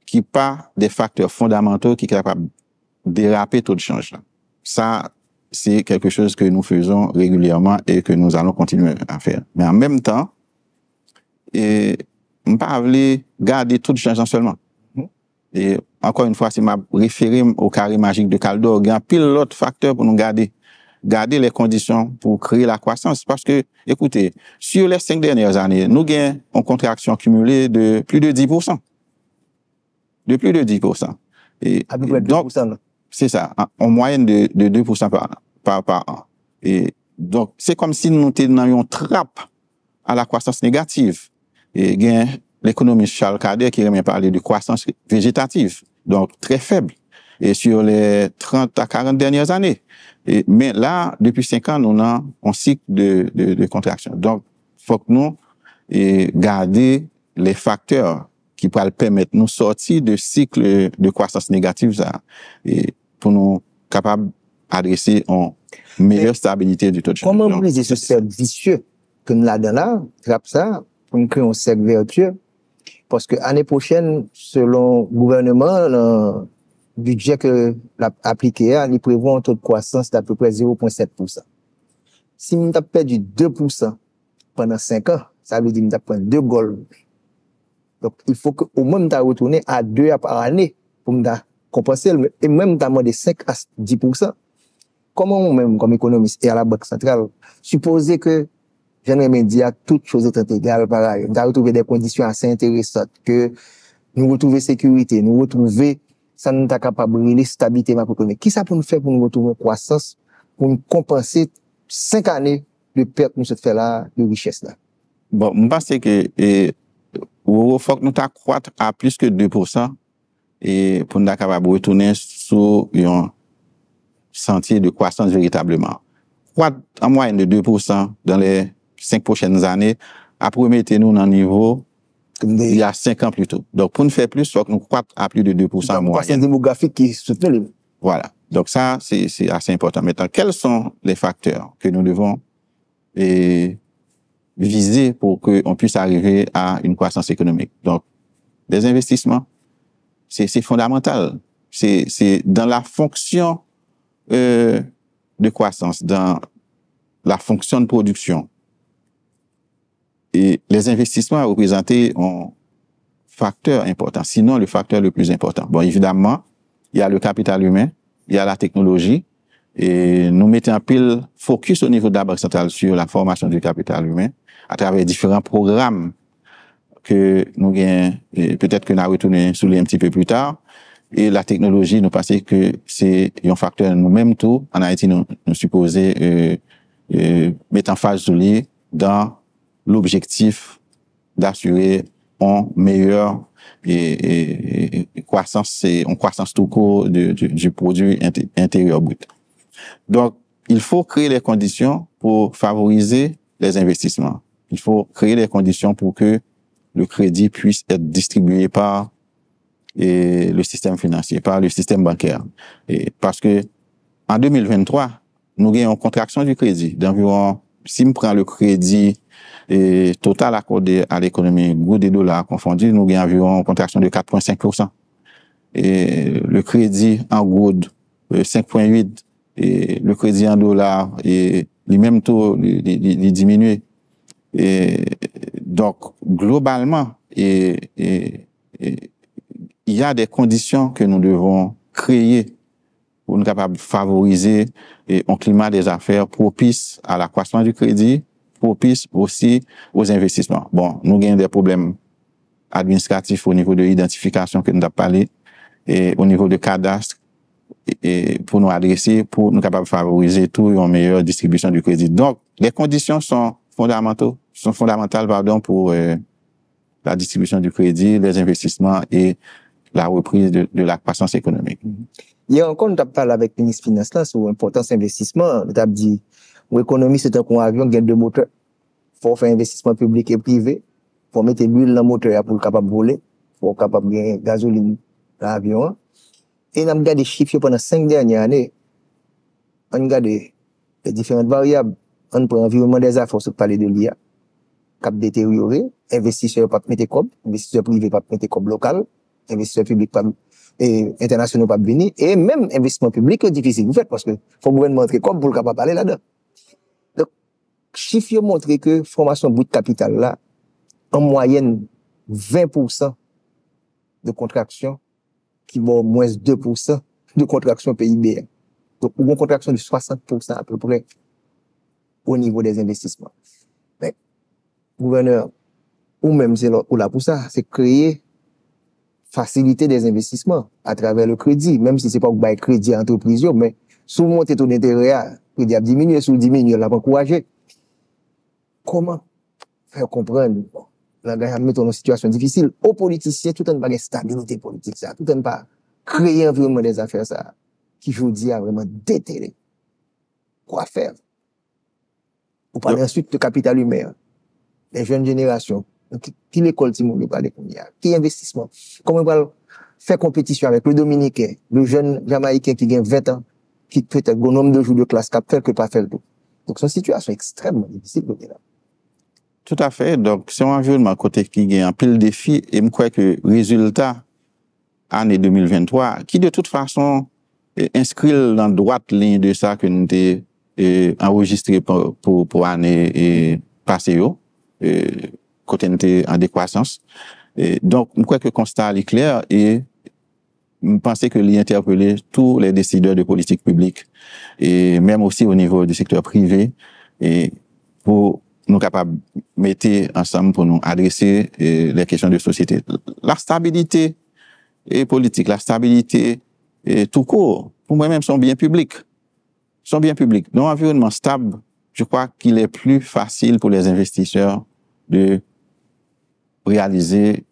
qui pas des facteurs fondamentaux qui sont capables de déraper tout de change. Ça, c'est quelque chose que nous faisons régulièrement et que nous allons continuer à faire. Mais en même temps, on pas voulu garder tout de change seulement. Et encore une fois, si m'a référé au carré magique de Kaldor, il y a pile d'autres facteurs pour nous garder les conditions pour créer la croissance. Parce que, écoutez, sur les 5 dernières années, nous avons une contraction cumulée de plus de 10%. De plus de 10%. Et à peu près 2%. Donc, c'est ça, en moyenne de 2% par an. Et donc, c'est comme si nous étions dans une trappe à la croissance négative. Et l'économiste Charles Cadet qui aime parler de croissance végétative. donc très faible, et sur les 30 à 40 dernières années. Mais là, depuis 5 ans, nous avons un cycle de contraction. Donc, il faut que nous garder les facteurs qui pourraient permettre de nous sortir de cycle de croissance négative ça, et pour nous capables d'adresser une meilleure stabilité du taux de change. Comment briser ce cercle vicieux que nous l'avons là, trappe ça, pour nous créer un cercle vertueux? Parce que l'année prochaine, selon le gouvernement, le budget que l'a appliqué, il prévoit un taux de croissance d'à peu près 0,7%. Si nous avons perdu 2% pendant 5 ans, ça veut dire que nous avons perdu 2 goals. Donc, il faut qu'au moins nous retourner à 2 par année pour nous compenser. Et même nous demandé 5 à 10%. Comment même, comme économiste et à la Banque centrale, supposer que j'aimerais dire toutes choses étant égales par ailleurs, nous avons retrouvé des conditions assez intéressantes, que nous retrouver sécurité, nous retrouver, ça nous est capable de stabilité macroéconomique. Qui ça pour nous faire pour nous retrouver une croissance, pour nous compenser 5 années de perte que nous avons fait là, de richesse là? Bon, je pense que, il faut que nous accroître à plus que 2%, et pour nous être capable de retourner sur un sentier de croissance véritablement. Croître en moyenne de 2% dans les 5 prochaines années, après mettez-nous dans un niveau il y a 5 ans plus tôt. Donc, pour nous faire plus, il faut que nous croître à plus de 2% en moyenne. C'est un démographique qui soutient. Voilà. Donc, ça, c'est assez important. Maintenant, quels sont les facteurs que nous devons viser pour qu'on puisse arriver à une croissance économique? Donc, des investissements, c'est fondamental. C'est dans la fonction de croissance, dans la fonction de production. Et les investissements représentent un facteur important, sinon le facteur le plus important. Bon, évidemment, il y a le capital humain, il y a la technologie, et nous mettons un pile focus au niveau de la Banque centrale sur la formation du capital humain à travers différents programmes que nous gagnons, peut-être que nous allons retourner sur les un petit peu plus tard. Et la technologie, nous pensons que c'est un facteur nous-mêmes tout. En Haïti, nous supposons mettre en phase dans l'objectif d'assurer une meilleure croissance, une croissance tout court du produit intérieur brut. Donc, il faut créer les conditions pour favoriser les investissements. Il faut créer les conditions pour que le crédit puisse être distribué par le système financier, par le système bancaire. Et parce que en 2023, nous avons une contraction du crédit d'environ, si on prend le crédit total accordé à l'économie, gros des dollars confondus, nous avons environ une contraction de 4,5%. Et le crédit en gros 5,8%, et le crédit en dollars, et les mêmes taux, les diminuer. Et donc, globalement, il y a des conditions que nous devons créer pour nous capables de favoriser un climat des affaires propice à la croissance du crédit, propice aussi aux investissements. Bon, nous avons des problèmes administratifs au niveau de l'identification que nous avons parlé, et au niveau de cadastre, et pour nous adresser, pour nous capables de favoriser tout une meilleure distribution du crédit. Donc, les conditions sont fondamentales, pour la distribution du crédit, les investissements et la reprise de la croissance économique. Hier encore, nous avons parlé avec le ministre des Finances sur l'importance d'investissement. Nous avons dit, l'économie, c'est un avion qui a 2 moteurs. Il faut faire investissement public et privé. Il faut mettre l'huile dans le moteur pour être capable de voler. Il faut être capable de gagner gasoline dans l'avion. Et nous avons regardé les chiffres pendant 5 dernières années. On regarde les différentes variables. On prend l'environnement des affaires, on parle de l'IA, cap détérioré. Investisseurs pas mettre comme, investisseurs privés pas mettre comme local, investisseurs publics pas et internationaux pas venir, et même investissement public est difficile. Vous faites parce que faut gouvernement montrer comme pour le capable parler là-dedans. Donc, chiffres montrent que formation brute capital là, en moyenne, 20% de contraction, qui vaut moins 2% de contraction PIB. Donc, une contraction de 60% à peu près au niveau des investissements. Mais, gouverneur, ou même c'est là pour ça, c'est créer faciliter des investissements à travers le crédit, même si c'est pas un crédit à entreprise, mais sous monter ton intérêt, le crédit a diminué, sous diminué, l'a encouragé. Comment faire comprendre, là, mettre dans une situation difficile aux politiciens, tout en pas de stabilité politique, ça, tout en pas créer un environnement des affaires, ça, qui, je vous dis, a vraiment déterré. Quoi faire? Vous parlez ensuite de capital humain, les jeunes générations. Qui l'école, si vous parlez, qui investissement? Comment on va faire compétition avec le Dominicain, le jeune Jamaïcain qui gagne 20 ans, qui peut être un nombre de jours de classe cap faire que pas faire le tout. Donc, c'est une situation extrêmement difficile, là. Tout à fait. Donc, c'est un environnement côté qui gagne un pile défi et je crois que résultat année 2023, qui de toute façon inscrit dans droite ligne de ça que nous avons enregistré pour année passée, côté nous en décroissance. Donc, je crois que le constat est clair et je pense que l'interpeller tous les décideurs de politique publique et même aussi au niveau du secteur privé et pour nous capables de mettre ensemble pour nous adresser les questions de société. La stabilité politique, la stabilité tout court, pour moi-même, sont bien publics. Sont bien publics. Dans un environnement stable, je crois qu'il est plus facile pour les investisseurs de réaliser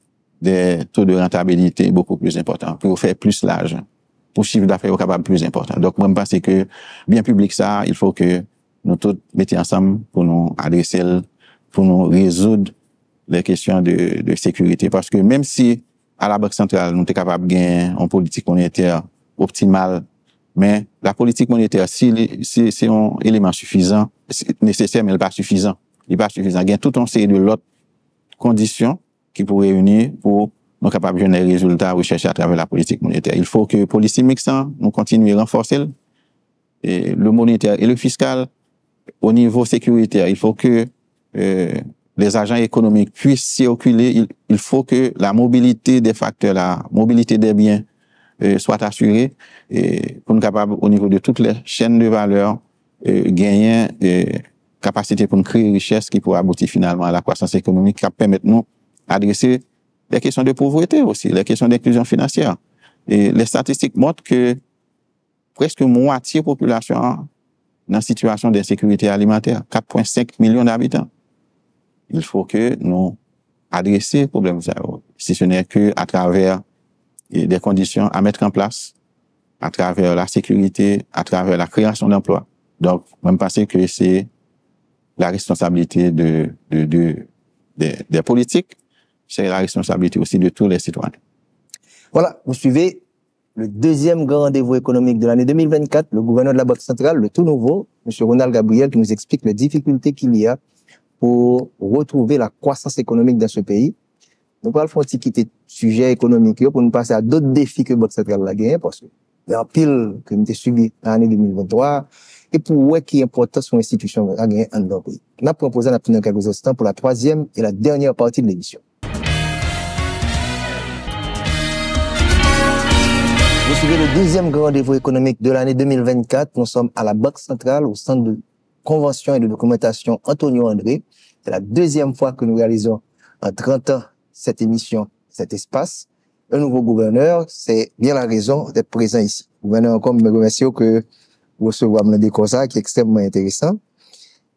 des taux de rentabilité beaucoup plus importants, pour faire plus l'argent, pour chiffre d'affaires capable plus important. Donc, moi, je pense que bien public ça, il faut que nous tous mettions ensemble pour nous adresser, pour nous résoudre les questions de sécurité. Parce que même si à la Banque centrale, nous sommes capables de gagner une politique monétaire optimale, mais la politique monétaire, c'est un élément suffisant, c'est nécessaire, mais il n'est pas suffisant. Il n'est pas suffisant. Il y a tout un série de l'autre conditions qui pourraient réunir pour nous capables de générer des résultats recherchés à travers la politique monétaire. Il faut que la politique mixante, nous continuions à renforcer le monétaire et le fiscal. Au niveau sécuritaire, il faut que les agents économiques puissent circuler. Il faut que la mobilité des facteurs, la mobilité des biens soit assurée et pour nous capables, au niveau de toutes les chaînes de valeur, gagner capacité pour nous créer richesse qui pourra aboutir finalement à la croissance économique qui va permettre nous adresser les questions de pauvreté aussi, les questions d'inclusion financière. Et les statistiques montrent que presque moitié de la population dans une situation d'insécurité alimentaire, 4,5 millions d'habitants. Il faut que nous adressions les problèmes, si ce n'est qu'à travers des conditions à mettre en place, à travers la sécurité, à travers la création d'emplois. Donc, je pense que c'est la responsabilité des politiques, c'est la responsabilité aussi de tous les citoyens. Voilà, vous suivez le deuxième grand rendez-vous économique de l'année 2024, le gouverneur de la Banque centrale, le tout nouveau, M. Ronald Gabriel, qui nous explique les difficultés qu'il y a pour retrouver la croissance économique dans ce pays. Nous allons quitter le sujet économique pour nous passer à d'autres défis que la Banque centrale a gagné, parce que il y a un pile que nous avons subi en l'année 2023, et pour voir qui est important son institution a gagné en notre pays. Nous avons proposé dans quelques instants pour la troisième et la dernière partie de l'émission. Vous suivez le deuxième grand rendez-vous économique de l'année 2024. Nous sommes à la Banque centrale, au centre de convention et de documentation Antonio André. C'est la deuxième fois que nous réalisons en 30 ans cette émission, cet espace. Un nouveau gouverneur, c'est bien la raison d'être présent ici. Gouverneur, encore, me remercie que vous recevez un décor qui est extrêmement intéressant.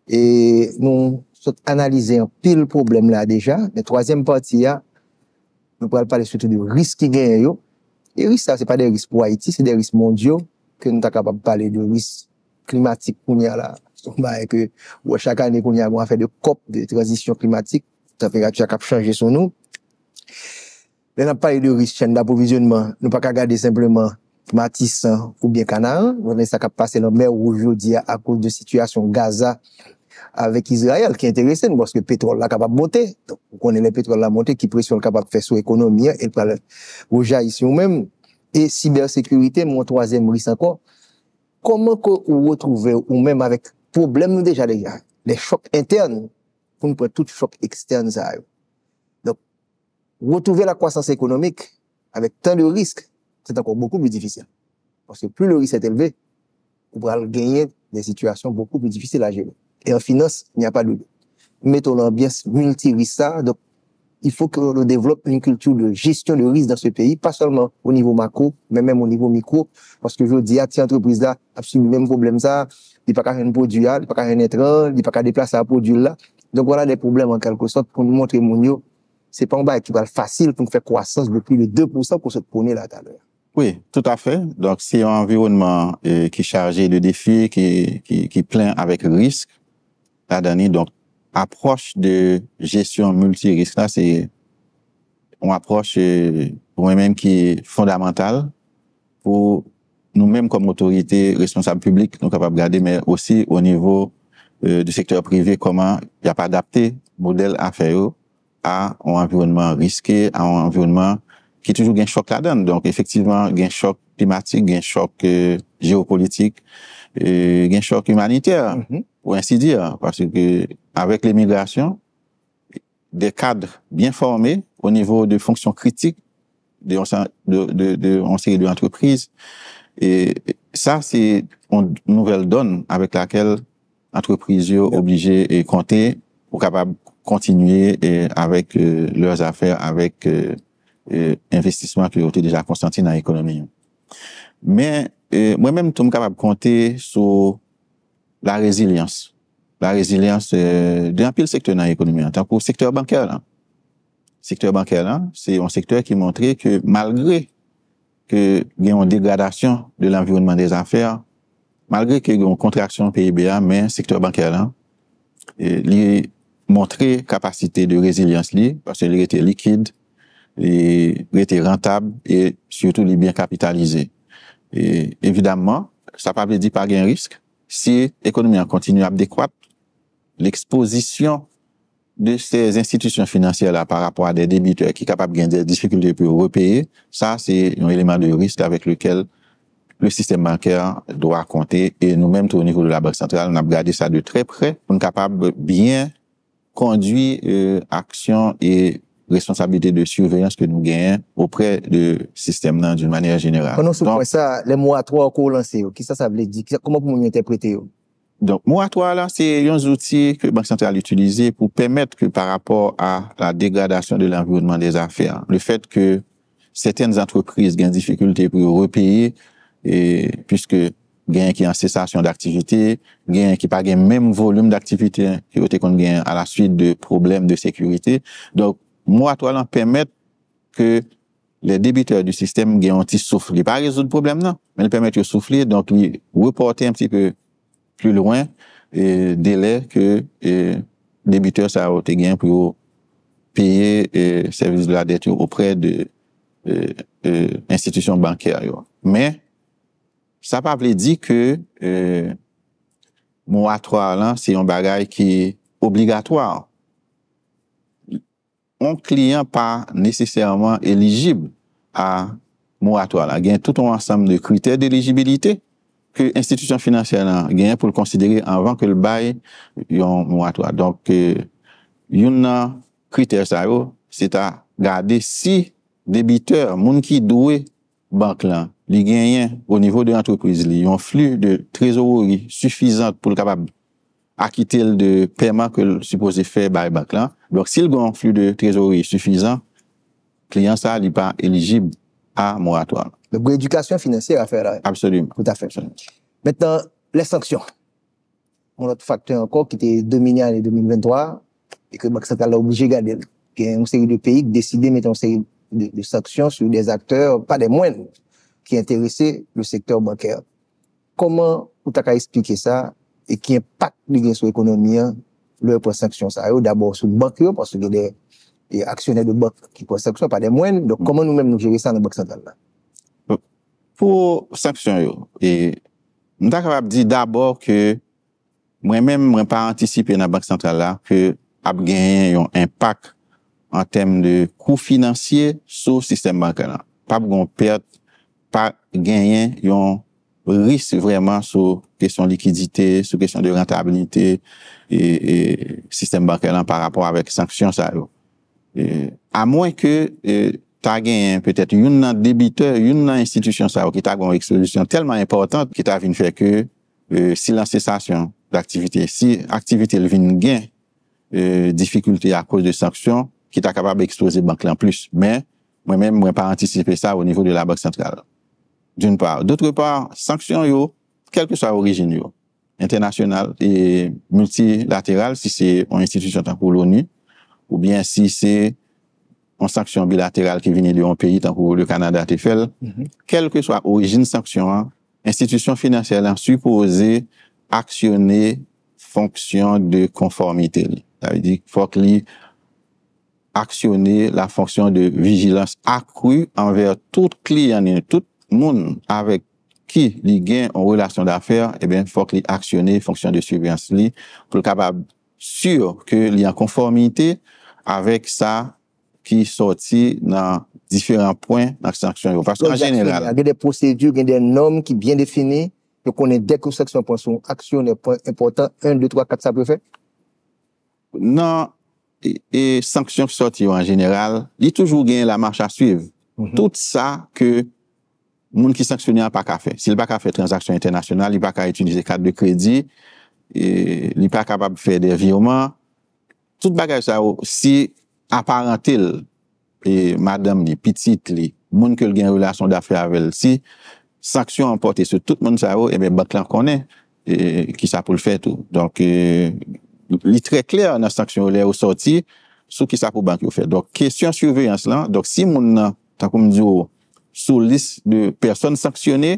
Et nous sommes analysés un pile problème là déjà. La troisième partie, nous pourrons parler surtout du risque qui gagne. Et risques, ça, c'est pas des risques pour Haïti, c'est des risques mondiaux que nous sommes capables de parler de risques climatiques qu'on y a là. Que chaque année qu'on y a, on fait de COP, de transition climatique, la température a changé sur nous. Là, on a parlé de risques chaîne d'approvisionnement. Nous pas qu'à garder simplement Matisse ou bien Canaan. On a ça qui passé dans la mer aujourd'hui à cause de situation Gaza avec Israël qui est intéressant parce que le pétrole là capable de monter. Donc, on connaît le pétrole là monter qui pression capable de faire sur l'économie et pour rejaillir sur nous-mêmes. Et cybersécurité, mon troisième risque encore. Comment que vous retrouvez ou même avec problème déjà les chocs internes pour nous prendre tout choc externe ça. Donc retrouver la croissance économique avec tant de risques, c'est encore beaucoup plus difficile. Parce que plus le risque est élevé, vous pourrez gagner des situations beaucoup plus difficiles à gérer. Et en finance, il n'y a pas de mettons l'ambiance multi-risque ça. Donc il faut que l'on développe une culture de gestion de risque dans ce pays, pas seulement au niveau macro, mais même au niveau micro, parce que je dis à cette entreprise-là, absolument le même problème ça, il n'y a pas qu'à un produit là, il n'y a pas qu'à un étrange, il n'y a pas qu'à déplacer un produit là. Donc voilà des problèmes en quelque sorte pour nous montrer mon yo, c'est pas un bail qui va être facile pour nous faire croissance de plus de 2% pour se prôner là tout à l'heure. Oui, tout à fait. Donc, c'est un environnement qui est chargé de défis, qui est plein avec risques là-dedans. Donc, approche de gestion multi-risque, là, c'est une approche pour moi-même qui est fondamentale pour nous-mêmes comme autorité responsable publique, nous capables de regarder, mais aussi au niveau du secteur privé, comment il n'y a pas adapté modèle affaires à un environnement risqué, à un environnement qui est toujours un choc là-dedans. Donc, effectivement, il y a un choc climatique, il y a un choc géopolitique, il y a un choc humanitaire, pour ainsi dire, parce que avec l'immigration, des cadres bien formés au niveau de fonctions critiques de série d'entreprises. Et ça, c'est une nouvelle donne avec laquelle entreprises sont obligées et compter pour capable continuer avec leurs affaires, avec investissement qui ont été déjà consentis dans l'économie. Mais moi-même, je suis capable de compter sur la résilience. La résilience d'un pile secteur dans l'économie, en tant que secteur bancaire. Là. Secteur bancaire, là, c'est un secteur qui montrait que malgré que il y a une dégradation de l'environnement des affaires, malgré qu'il y a une contraction PIB, mais le secteur bancaire, là, il montrait capacité de résilience, parce qu'il était liquide, il était rentable et surtout il est bien capitalisé. Et évidemment, ça ne veut pas dire pas gain risque. Si l'économie continue à décroître, l'exposition de ces institutions financières là par rapport à des débiteurs qui sont capables de gagner des difficultés pour repayer, ça c'est un élément de risque avec lequel le système bancaire doit compter. Et nous-mêmes, au niveau de la Banque centrale, on a regardé ça de très près pour être capable de bien conduire action et responsabilité de surveillance que nous gagnons auprès du système d'une manière générale. Quand on supprime ça, les moratoires qu'on lance, qu'est-ce que ça veut dire? Comment vous interpréter? Donc, moratoire, là, c'est un outil que la Banque centrale utilise pour permettre que par rapport à la dégradation de l'environnement des affaires, le fait que certaines entreprises gagnent difficulté pour repayer, et puisque gain qui est en cessation d'activité, gain qui pas gain même volume d'activité qui était qu'on gain à la suite de problèmes de sécurité. Donc, moratoire permet que les débiteurs du système gagnent un petit souffle. Il pas résoudre le problème, non, mais il permet de souffler, donc il reporter un petit peu plus loin délai que débiteurs ça a été gain pour payer service de la dette auprès de institutions bancaires. Mais ça pas veut dire que moratoire là c'est un bagage qui est obligatoire. Un client pas nécessairement éligible à moratoire là, il y a tout un ensemble de critères d'éligibilité que l'institution financière gagne pour le considérer avant que le bail y un moratoire. Donc, un critère ça c'est à garder si débiteur, moun qui doué banque là, li gagne au niveau de l'entreprise, li un flux de trésorerie suffisant pour le capable acquitter de paiement que le supposé faire par banque là. Donc, s'il a un flux de trésorerie suffisant, client ça n'est pas éligible à moratoire. Donc, l'éducation financière à faire là. Absolument. Tout à fait. Absolument. Maintenant, les sanctions. Un autre facteur encore qui était dominé en 2023 et que la Banque centrale a obligé de garder. Il y a une série de pays qui décident de mettre une série de sanctions sur des acteurs, pas des moindres, qui intéressaient le secteur bancaire. Comment vous avez expliqué ça et qui impact sur l'économie, leur sanction ça? D'abord sur le banque, parce qu'il y a des actionnaires de banque qui prennent sanctions, pas des moindres. Donc, comment nous-mêmes nous gérons ça dans la Banque centrale là? Pour sanctions, et je suis capable de dire d'abord que moi-même, je n'ai pas anticipé dans la Banque centrale là que a gagné un impact en termes de coûts financiers sur le système bancaire. Pas de perte, pas gagner un risque vraiment sur question de liquidité, sur question de rentabilité et système bancaire par rapport avec sanctions ça. À moins que t'as gagné peut-être une débiteur, une institution ça qui t'a une exposition tellement importante qui t'a venu faire que si la cessation d'activité, si activité le vient gain difficulté à cause de sanctions qui t'a capable d'exposer banque en plus. Mais moi-même moi pas anticiper ça au niveau de la Banque centrale. D'une part, d'autre part, sanctions yo, quelle que soit l'origine yo, internationale et multilatérale si c'est une institution comme l'ONU ou bien si c'est une sanction bilatérale qui vient d'un pays, tant que le Canada te fait, quelle que soit l'origine sanction, institution financière est supposée actionner fonction de conformité. Ça veut dire qu'il faut qu'il actionner la fonction de vigilance accrue envers tout client, tout monde avec qui il gagne en relation d'affaires, eh bien, il faut qu'il actionne fonction de surveillance pour être capable sûr qu'il y a en conformité avec ça qui sorti dans différents points dans la sanction. Parce qu'en général, il y a des procédures, il y a des normes qui sont bien définies. Donc, on est dès que section point son action est point important. 1, 2, 3, 4, ça peut faire? Non, et sanctions qui sortent en général, il y a toujours gain la marche à suivre. Tout ça que moun qui sanctionne n'a pas qu'à faire. S'il n'a pas qu'à faire transaction internationale, il n'a pas qu'à utiliser carte de crédit, et il n'est pas capable de faire des virements. Tout bagage ça, si apparenté, et madame, les petites, les moun que gagne relation d'affaires avec elle, si sanction emportée sur tout le monde ça, et bien, banque là connaît, qui ça pour le faire tout. Donc, il est très clair dans la sanction, là, au sorti, sur qui ça pour banque faire. Donc, question surveillance là, donc, si moun, t'as comme dit, sous liste de personnes sanctionnées,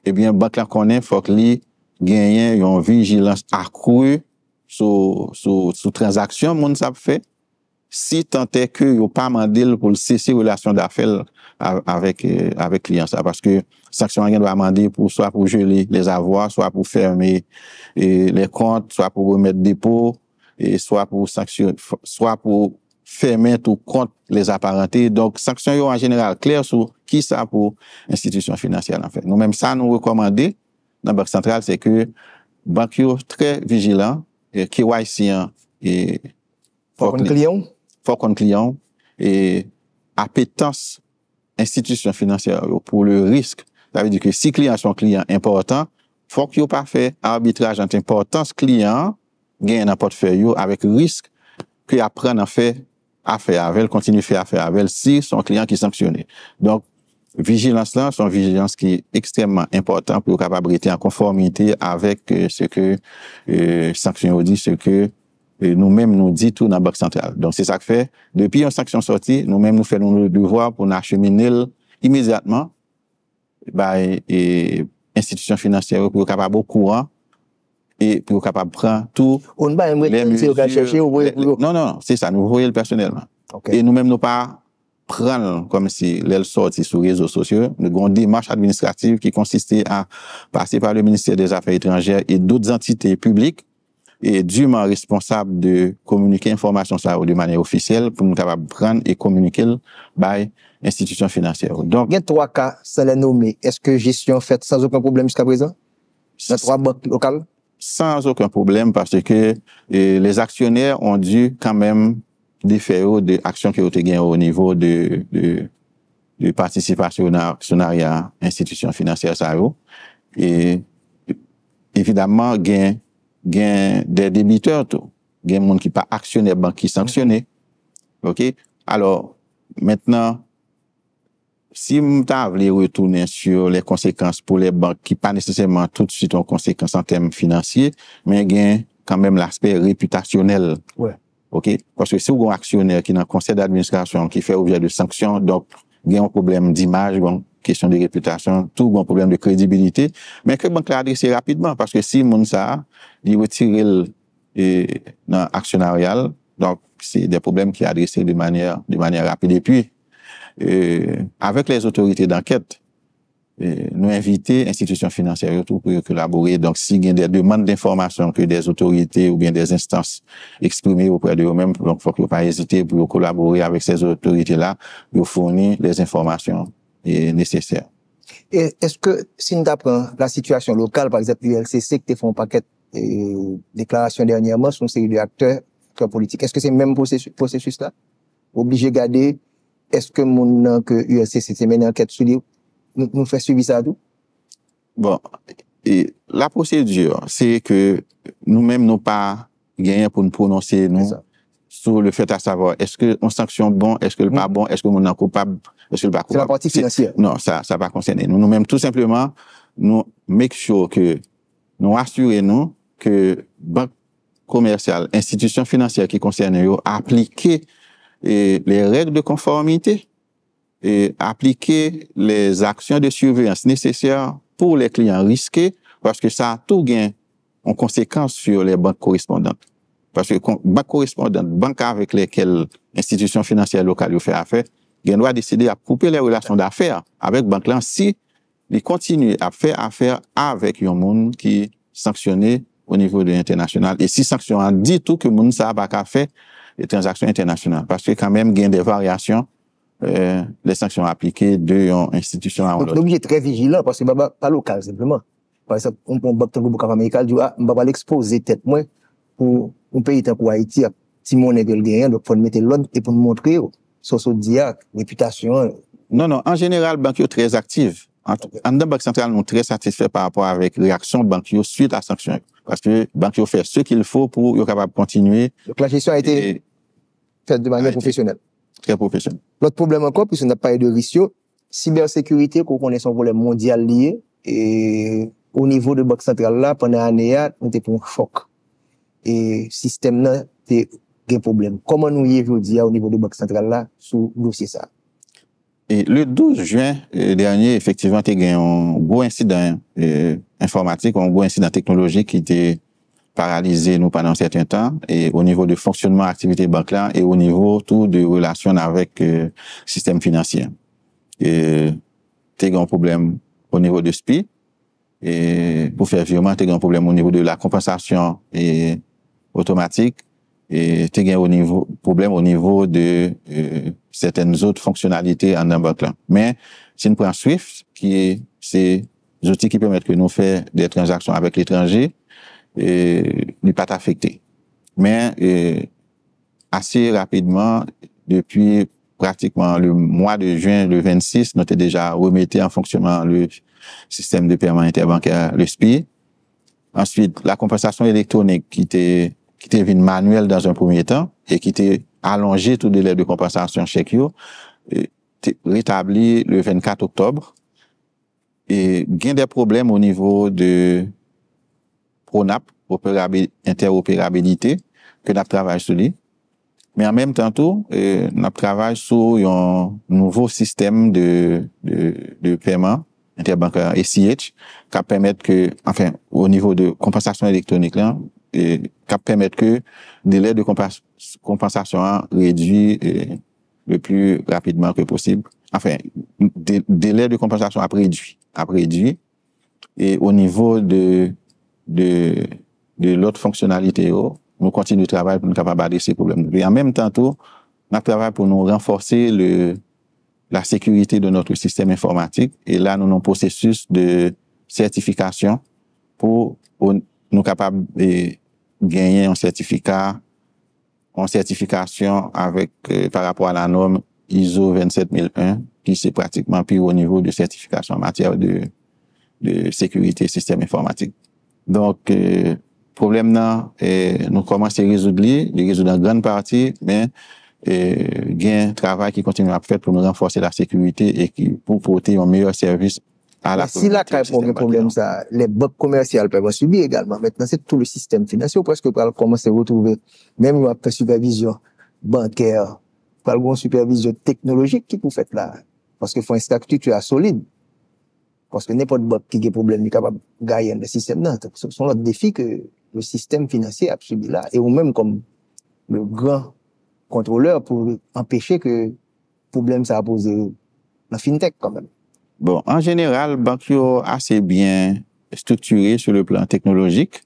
eh bien, banque là connaît, faut qu'il gagne une vigilance accrue sur transaction, moun ça fait. Si tant est que yo pas mandé pour cesser relation d'affaires avec client ça, parce que sanction rien doit demander pour soit pour geler les avoirs, soit pour fermer les comptes, soit pour remettre dépôt, et soit pour sanction, soit pour fermer tout compte les apparentés. Donc sanction yo en général clair sur qui ça pour institution financière en fait. Nous même ça nous recommander dans Banque centrale, c'est que banque yo très vigilant et KYC et faut qu'on client et appétence institution financière pour le risque. Ça veut dire que si client sont clients importants, faut qu'il pas fait arbitrage entre importance client gain dans portefeuille avec risque que apprendre à faire affaire avec, continue faire affaire avec si son client qui est sanctionné. Donc vigilance là, c'est une vigilance qui est extrêmement importante pour capable être en conformité avec ce que sanction dit, ce que nous-mêmes nous dit tout dans la Banque centrale. Donc c'est ça que fait depuis une sanction sortie, nous-mêmes nous faisons nos devoirs pour acheminer immédiatement et institutions financières pour capable au courant et pour capable prendre tout les mesures. Non, c'est ça, nous voyons personnellement. Okay. Et nous-mêmes nous pas prendre comme si l'elle sorti sur les réseaux sociaux, nous avons une démarche administrative qui consistait à passer par le ministère des Affaires étrangères et d'autres entités publiques et dûment responsable de communiquer information ça de manière officielle pour nous capables prendre et communiquer par institution financière. Donc, il y a 3 cas sans les nommer. Est-ce que gestion faite sans aucun problème jusqu'à présent? Dans 3 banques locales? Sans aucun problème parce que les actionnaires ont dû quand même défaire de actions qui ont été gagnées au niveau de participation dans l'actionnariat institution financière ça et évidemment gain des débiteurs tout gain monde qui pas actionnaire banque qui sanctionné. OK, alors maintenant si m'ta voulait retourner sur les conséquences pour les banques qui pas nécessairement tout de suite en conséquences en termes financiers mais gain quand même l'aspect réputationnel. Ouais. OK, parce que si vous avez un actionnaire qui est dans le conseil d'administration qui fait objet de sanctions, donc il y a un problème d'image, bon, question de réputation, tout un problème de crédibilité, mais que banque l'a adressé rapidement parce que si moun ça il retire dans actionnarial, donc c'est des problèmes qui sont adressés de manière rapide. Et puis avec les autorités d'enquête, nous inviter institutions financières pour collaborer. Donc, s'il y a des demandes d'informations que des autorités ou bien des instances exprimées auprès de eux-mêmes, donc, il faut qu'ils ne pas hésiter pour collaborer avec ces autorités-là, pour fournir les informations nécessaires. Et est-ce que, si nous apprenons la situation locale, par exemple, l'ULCC, qui fait un paquet de déclarations dernièrement sur une série d'acteurs politiques, est-ce que c'est le même processus-là? Obligé de garder, est-ce que que l'ULCC s'est mené enquête sur lui? Nous fait suivre ça tout? Bon, et la procédure, c'est que nous-mêmes, nous pas gagné pour nous prononcer, nous, sur le fait à savoir, est-ce que on sanctionne bon, est-ce que le pas bon, est-ce que on est coupable, est-ce que le pas coupable. C'est la partie financière. Non, ça va concerner nous. Nous-mêmes, tout simplement, nous make sure que, nous assurons que banque commerciale, institution financière qui concerne eux, appliquer les règles de conformité et appliquer les actions de surveillance nécessaires pour les clients risqués, parce que ça a tout gain en conséquence sur les banques correspondantes. Parce que banques correspondantes, banques avec lesquelles institutions financières locales fait affaire, ils doivent décider à couper les relations d'affaires avec banques là si ils continuent à faire affaire avec un monde qui est sanctionné au niveau de l'international. Et si sanction a dit tout que monde ça pas qu'à faire les transactions internationales, parce que quand même il y a des variations les sanctions appliquées de une institution à une autre. Donc, nous sommes très vigilants parce que ce n'est pas local, simplement. Par exemple, on prend le banque américaine, dit, on va pas l'exposer tête moins pour un pays comme Haïti, si mon est gagné, donc faut mettre l'ordre et pour nous montrer, sur diac, réputation. Non, en général, banque est très active. En dans Banque centrale, nous sommes très satisfaits par rapport avec réaction banque suite à la sanction. Parce que banque fait ce qu'il faut pour être capable de continuer. Donc, la gestion a été faite de manière professionnelle. Très professionnelle. L'autre problème encore, puisqu'on n'a pas de risque, cybersécurité, qu'on connaît son problème mondial lié, et au niveau de Banque centrale là, pendant l'année, on était pour un choc. Et système là, c'est un problème. Comment nous y aujourd'hui au niveau de Banque centrale là, sous dossier ça? Et le 12 juin dernier, effectivement, il y a eu un gros incident informatique, un gros incident technologique qui était paralysé nous pendant un certain temps, et au niveau de fonctionnement activité bancaire et au niveau tout de relations avec système financier. Et il y a eu un problème au niveau de SPI, et pour faire virement, il y a eu un problème au niveau de la compensation automatique, et il y a eu un problème au niveau de certaines autres fonctionnalités en banque là. Mais si on prend SWIFT, qui est ces outils qui permettent que nous fassions des transactions avec l'étranger, n'est pas affecté. Mais assez rapidement, depuis pratiquement le mois de juin, le 26, nous avons déjà remis en fonctionnement le système de paiement interbancaire, le SPI. Ensuite, la compensation électronique qui était manuelle dans un premier temps et qui était allongé tout délai de compensation chèque rétabli le 24 octobre. Et il y a des problèmes au niveau de PRONAP, interopérabilité, que nous travaillons sur lui. Mais en même temps, nous travaillons sur un nouveau système de paiement interbancaire SIH, qui permet que, enfin, au niveau de compensation électronique, là, qui permet que le délai de compensation réduit le plus rapidement que possible. Enfin, délai de compensation a réduit. Et au niveau de l'autre fonctionnalité, nous continuons de travailler pour nous capables de ces problèmes. Et en même temps, nous travaillons pour nous renforcer la sécurité de notre système informatique. Et là, nous avons un processus de certification pour nous capables de gagner un certificat, en certification avec, par rapport à la norme ISO 27001, qui c'est pratiquement plus au niveau de certification en matière de sécurité système informatique. Donc, problème là, nous commençons à résoudre en grande partie, mais il y a un travail qui continue à faire pour nous renforcer la sécurité et pour porter un meilleur service à la communauté. Si là, il y a un problème, ça, les banques commerciales peuvent subir également. Maintenant, c'est tout le système financier presque pour commencer à retrouver, même une supervision bancaire, pour une supervision technologique qui vous faites là. Parce qu'il faut une structure solide. Parce que n'importe banque qui a des problèmes, est capable de gagner le système là. Ce sont les défis que le système financier a subi là. Et ou même comme le grand contrôleur pour empêcher que le problème ça a posé la fintech quand même. Bon, en général, banque est assez bien structurée sur le plan technologique,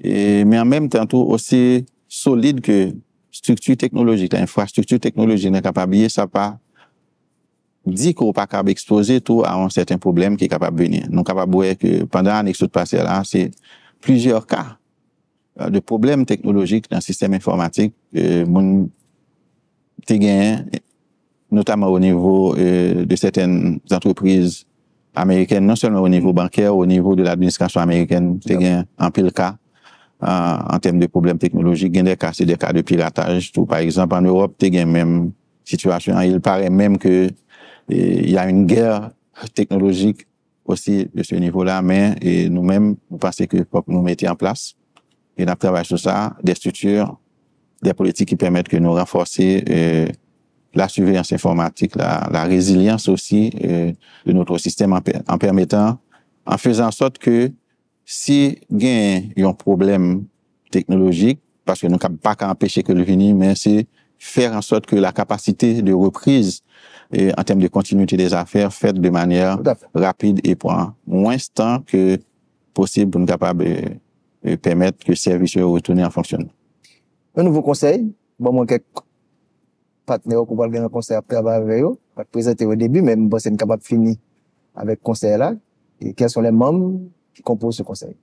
mais en même temps tout aussi solide que structure technologique, infrastructure technologique n'est capable de ça pas dit qu'on n'est pas capable d'exposer tout à un certain problème qui est capable de venir. Nous sommes capables de voir que pendant l'année qui passée là, c'est plusieurs cas de problèmes technologiques dans le système informatique notamment au niveau de certaines entreprises américaines, non seulement au niveau bancaire, au niveau de l'administration américaine, en pile cas en termes de problèmes technologiques, il y a des cas, c'est des cas de piratage. Tout, par exemple, en Europe, il y a même situation. Il paraît même que il y a une guerre technologique aussi de ce niveau-là, mais nous-mêmes, nous pensons que faut nous mettre en place et nous travaillons sur ça, des structures des politiques qui permettent que nous renforcer la surveillance informatique, la résilience aussi de notre système en permettant, en faisant en sorte que si il y a un problème technologique, parce que nous ne pouvons pas empêcher que le venir, mais c'est faire en sorte que la capacité de reprise en termes de continuité des affaires faite de manière rapide et prend moins de temps que possible pour nous capables de permettre que le service retourne en fonctionnement. Un nouveau conseil, bon, moi, quelques partenaires qui vont gagner un conseil après travailler avec eux, pas présenter au début, mais bon, c'est capable de finir avec le conseil là. Et quels sont les membres qui composent ce conseil?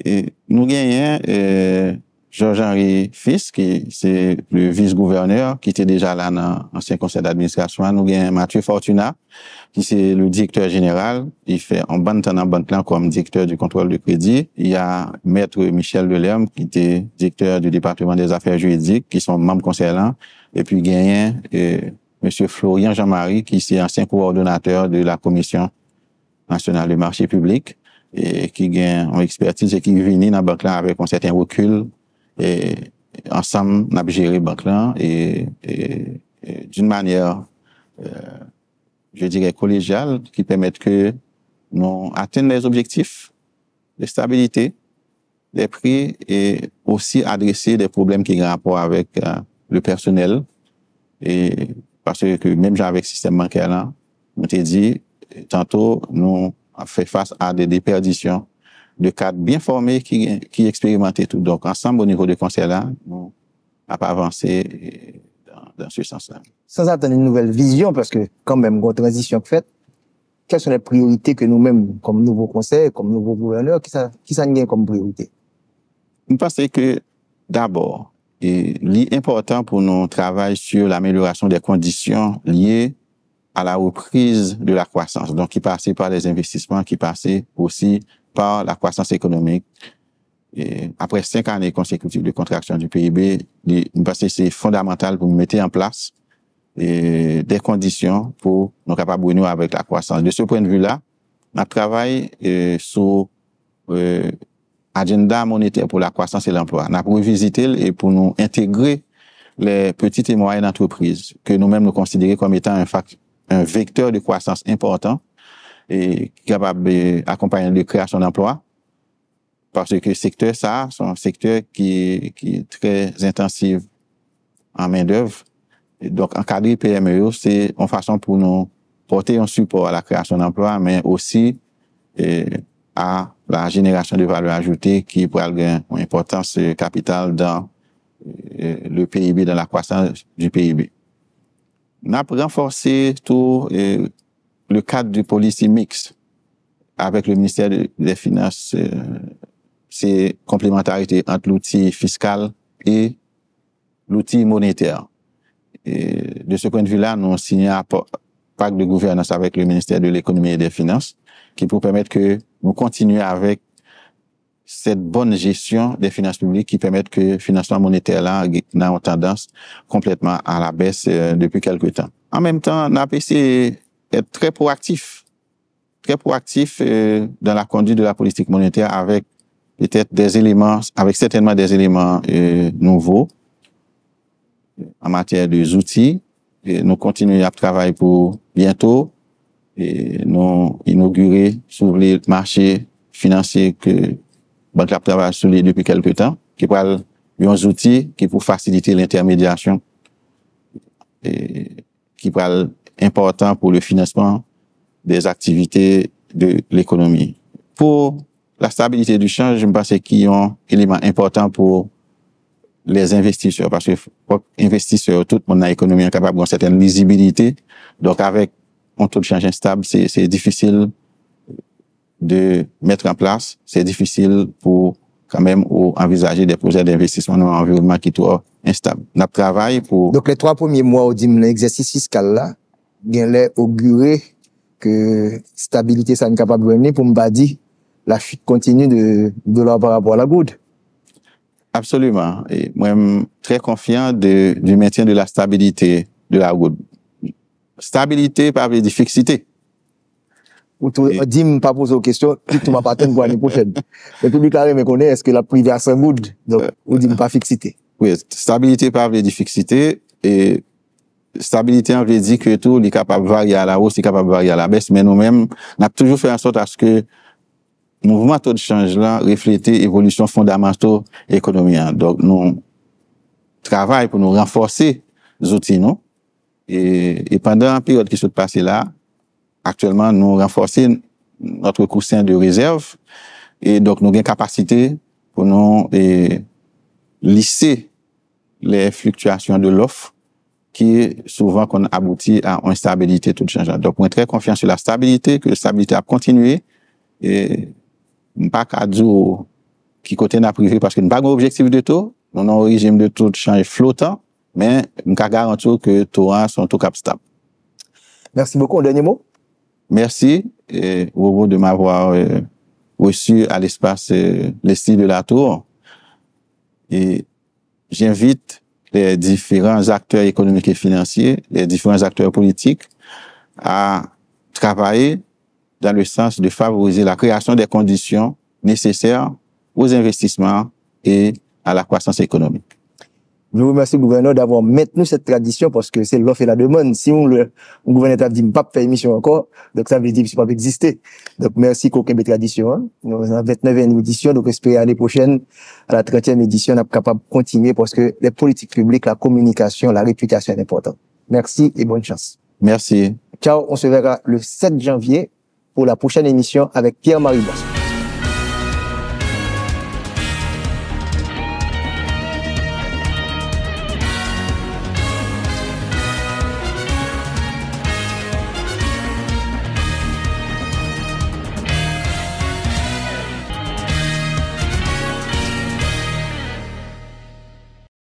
Et nous gagnons Georges-Henri Fils, qui c'est le vice-gouverneur, qui était déjà là dans l'ancien conseil d'administration. Nous gagnons Mathieu Fortuna, qui c'est le directeur général. Il fait en bon temps, en bon plan comme directeur du contrôle de crédit. Il y a Maître Michel Delerme, qui était directeur du département des affaires juridiques, qui sont membres conseillants. Et puis gagnons Monsieur Florian Jean-Marie, qui c'est ancien coordonnateur de la commission nationale des marchés publics, et qui gagne en expertise et qui vient dans la banque là avec un certain recul. Et ensemble, on a géré banque là et d'une manière, je dirais, collégiale, qui permettent que nous atteignons les objectifs de stabilité des prix et aussi adresser des problèmes qui ont rapport avec le personnel. Et parce que même avec le système bancaire là, on t'a dit, tantôt, nous avons fait face à des déperditions de cadres bien formés qui expérimentaient tout. Donc, ensemble, au niveau du conseil là, nous n'avons pas avancé dans ce sens-là. Sans attendre une nouvelle vision, parce que quand même, une transition faite, quelles sont les priorités que nous-mêmes, comme nouveau conseil, comme nouveau gouverneur, qui ça gagne comme priorité? Je pense que d'abord, l'important pour nous travailler sur l'amélioration des conditions liées à la reprise de la croissance. Donc, qui passait par les investissements, qui passait aussi par la croissance économique. Et après 5 années consécutives de contraction du PIB, je pense que c'est fondamental pour mettre en place des conditions pour nous capables de renouer avec la croissance. De ce point de vue-là, on travaille sur agenda monétaire pour la croissance et l'emploi. On a revisité et pour nous intégrer les petites et moyennes entreprises que nous-mêmes nous considérons comme étant un vecteur de croissance important et capable d'accompagner la création d'emplois. Parce que le secteur, ça, c'est un secteur qui est très intensif en main-d'œuvre. Donc, encadrer PME, c'est une façon pour nous porter un support à la création d'emplois, mais aussi à la génération de valeur ajoutée qui pourra avoir une importance capitale dans le PIB, dans la croissance du PIB. On a renforcé tout le cadre du policy mix avec le ministère des Finances, c'est complémentarité entre l'outil fiscal et l'outil monétaire. Et de ce point de vue-là, nous signons un pacte de gouvernance avec le ministère de l'Économie et des Finances qui peut permettre que nous continuions avec cette bonne gestion des finances publiques qui permettent que le financement monétaire là a une tendance complètement à la baisse depuis quelque temps. En même temps, on a essayé d'être très proactif dans la conduite de la politique monétaire avec peut-être des éléments, avec certainement des éléments nouveaux en matière des outils. Et nous continuons à travailler pour bientôt et nous inaugurer sur les marchés financiers que Banque la travaille sur les depuis quelque temps, qui parle des outils qui pour faciliter l'intermédiation et qui parle important pour le financement des activités de l'économie. Pour la stabilité du change, je me pense qu'il y a un élément important pour les investisseurs, parce que pour investisseurs, tout le monde dans l'économie est capable d'une certaine lisibilité. Donc, avec un taux de change instable, c'est difficile de mettre en place, c'est difficile pour quand même envisager des projets d'investissement dans un environnement qui est instable. Notre travail pour... Donc, les 3 premiers mois au l'exercice fiscal là, il est auguré que stabilité, ça n'est capable de venir pour me dire la chute continue de l'or par rapport à la goutte. Absolument. Et moi, je suis très confiant du maintien de la stabilité de la goutte. Stabilité par la fixité. Ou dis-moi pas poser aux questions, tout m'a pas pour l'année prochaine. Le public là me connaît, est-ce que la privée à 100 gouttes? Donc, ou dis-moi pas fixité. Oui, stabilité par les difficultés et stabilité, on veut dire que tout est capable de varier à la hausse, est capable de varier à la baisse, mais nous-mêmes, on a toujours fait en sorte à ce que le mouvement taux de change là reflète l'évolution fondamentale économique. Donc, nous travaillons pour nous renforcer les outils, non? Et pendant la période qui s'est passée là, actuellement, nous renforçons notre coussin de réserve et donc nous avons une capacité pour nous lisser les fluctuations de l'offre qui souvent qu'on aboutit à une instabilité tout changeant. Donc, on est très confiant sur la stabilité, que la stabilité a continué et pas qu'à dire qui côté n'a privé parce que nous n'avons pas d'objectif de taux, nous avons un régime de taux de change flottant, mais nous pouvons garantir que les taux sont tout cap stable. Merci beaucoup. Un dernier mot? Merci, Robo, de m'avoir reçu à l'espace l'Esti de la Tour. Et j'invite les différents acteurs économiques et financiers, les différents acteurs politiques à travailler dans le sens de favoriser la création des conditions nécessaires aux investissements et à la croissance économique. Je vous remercie, gouverneur, d'avoir maintenu cette tradition parce que c'est l'offre et la demande. Si le gouverneur a dit, pas faire émission encore, donc ça veut dire que ça ne peut pas exister. Donc, merci qu'aucun des traditions. Hein. Nous avons la 29e édition, donc espérons l'année prochaine, à la 30e édition, on est capable de continuer parce que les politiques publiques, la communication, la réputation est importante. Merci et bonne chance. Merci. Ciao, on se verra le 7 janvier pour la prochaine émission avec Pierre-Marie Boisson.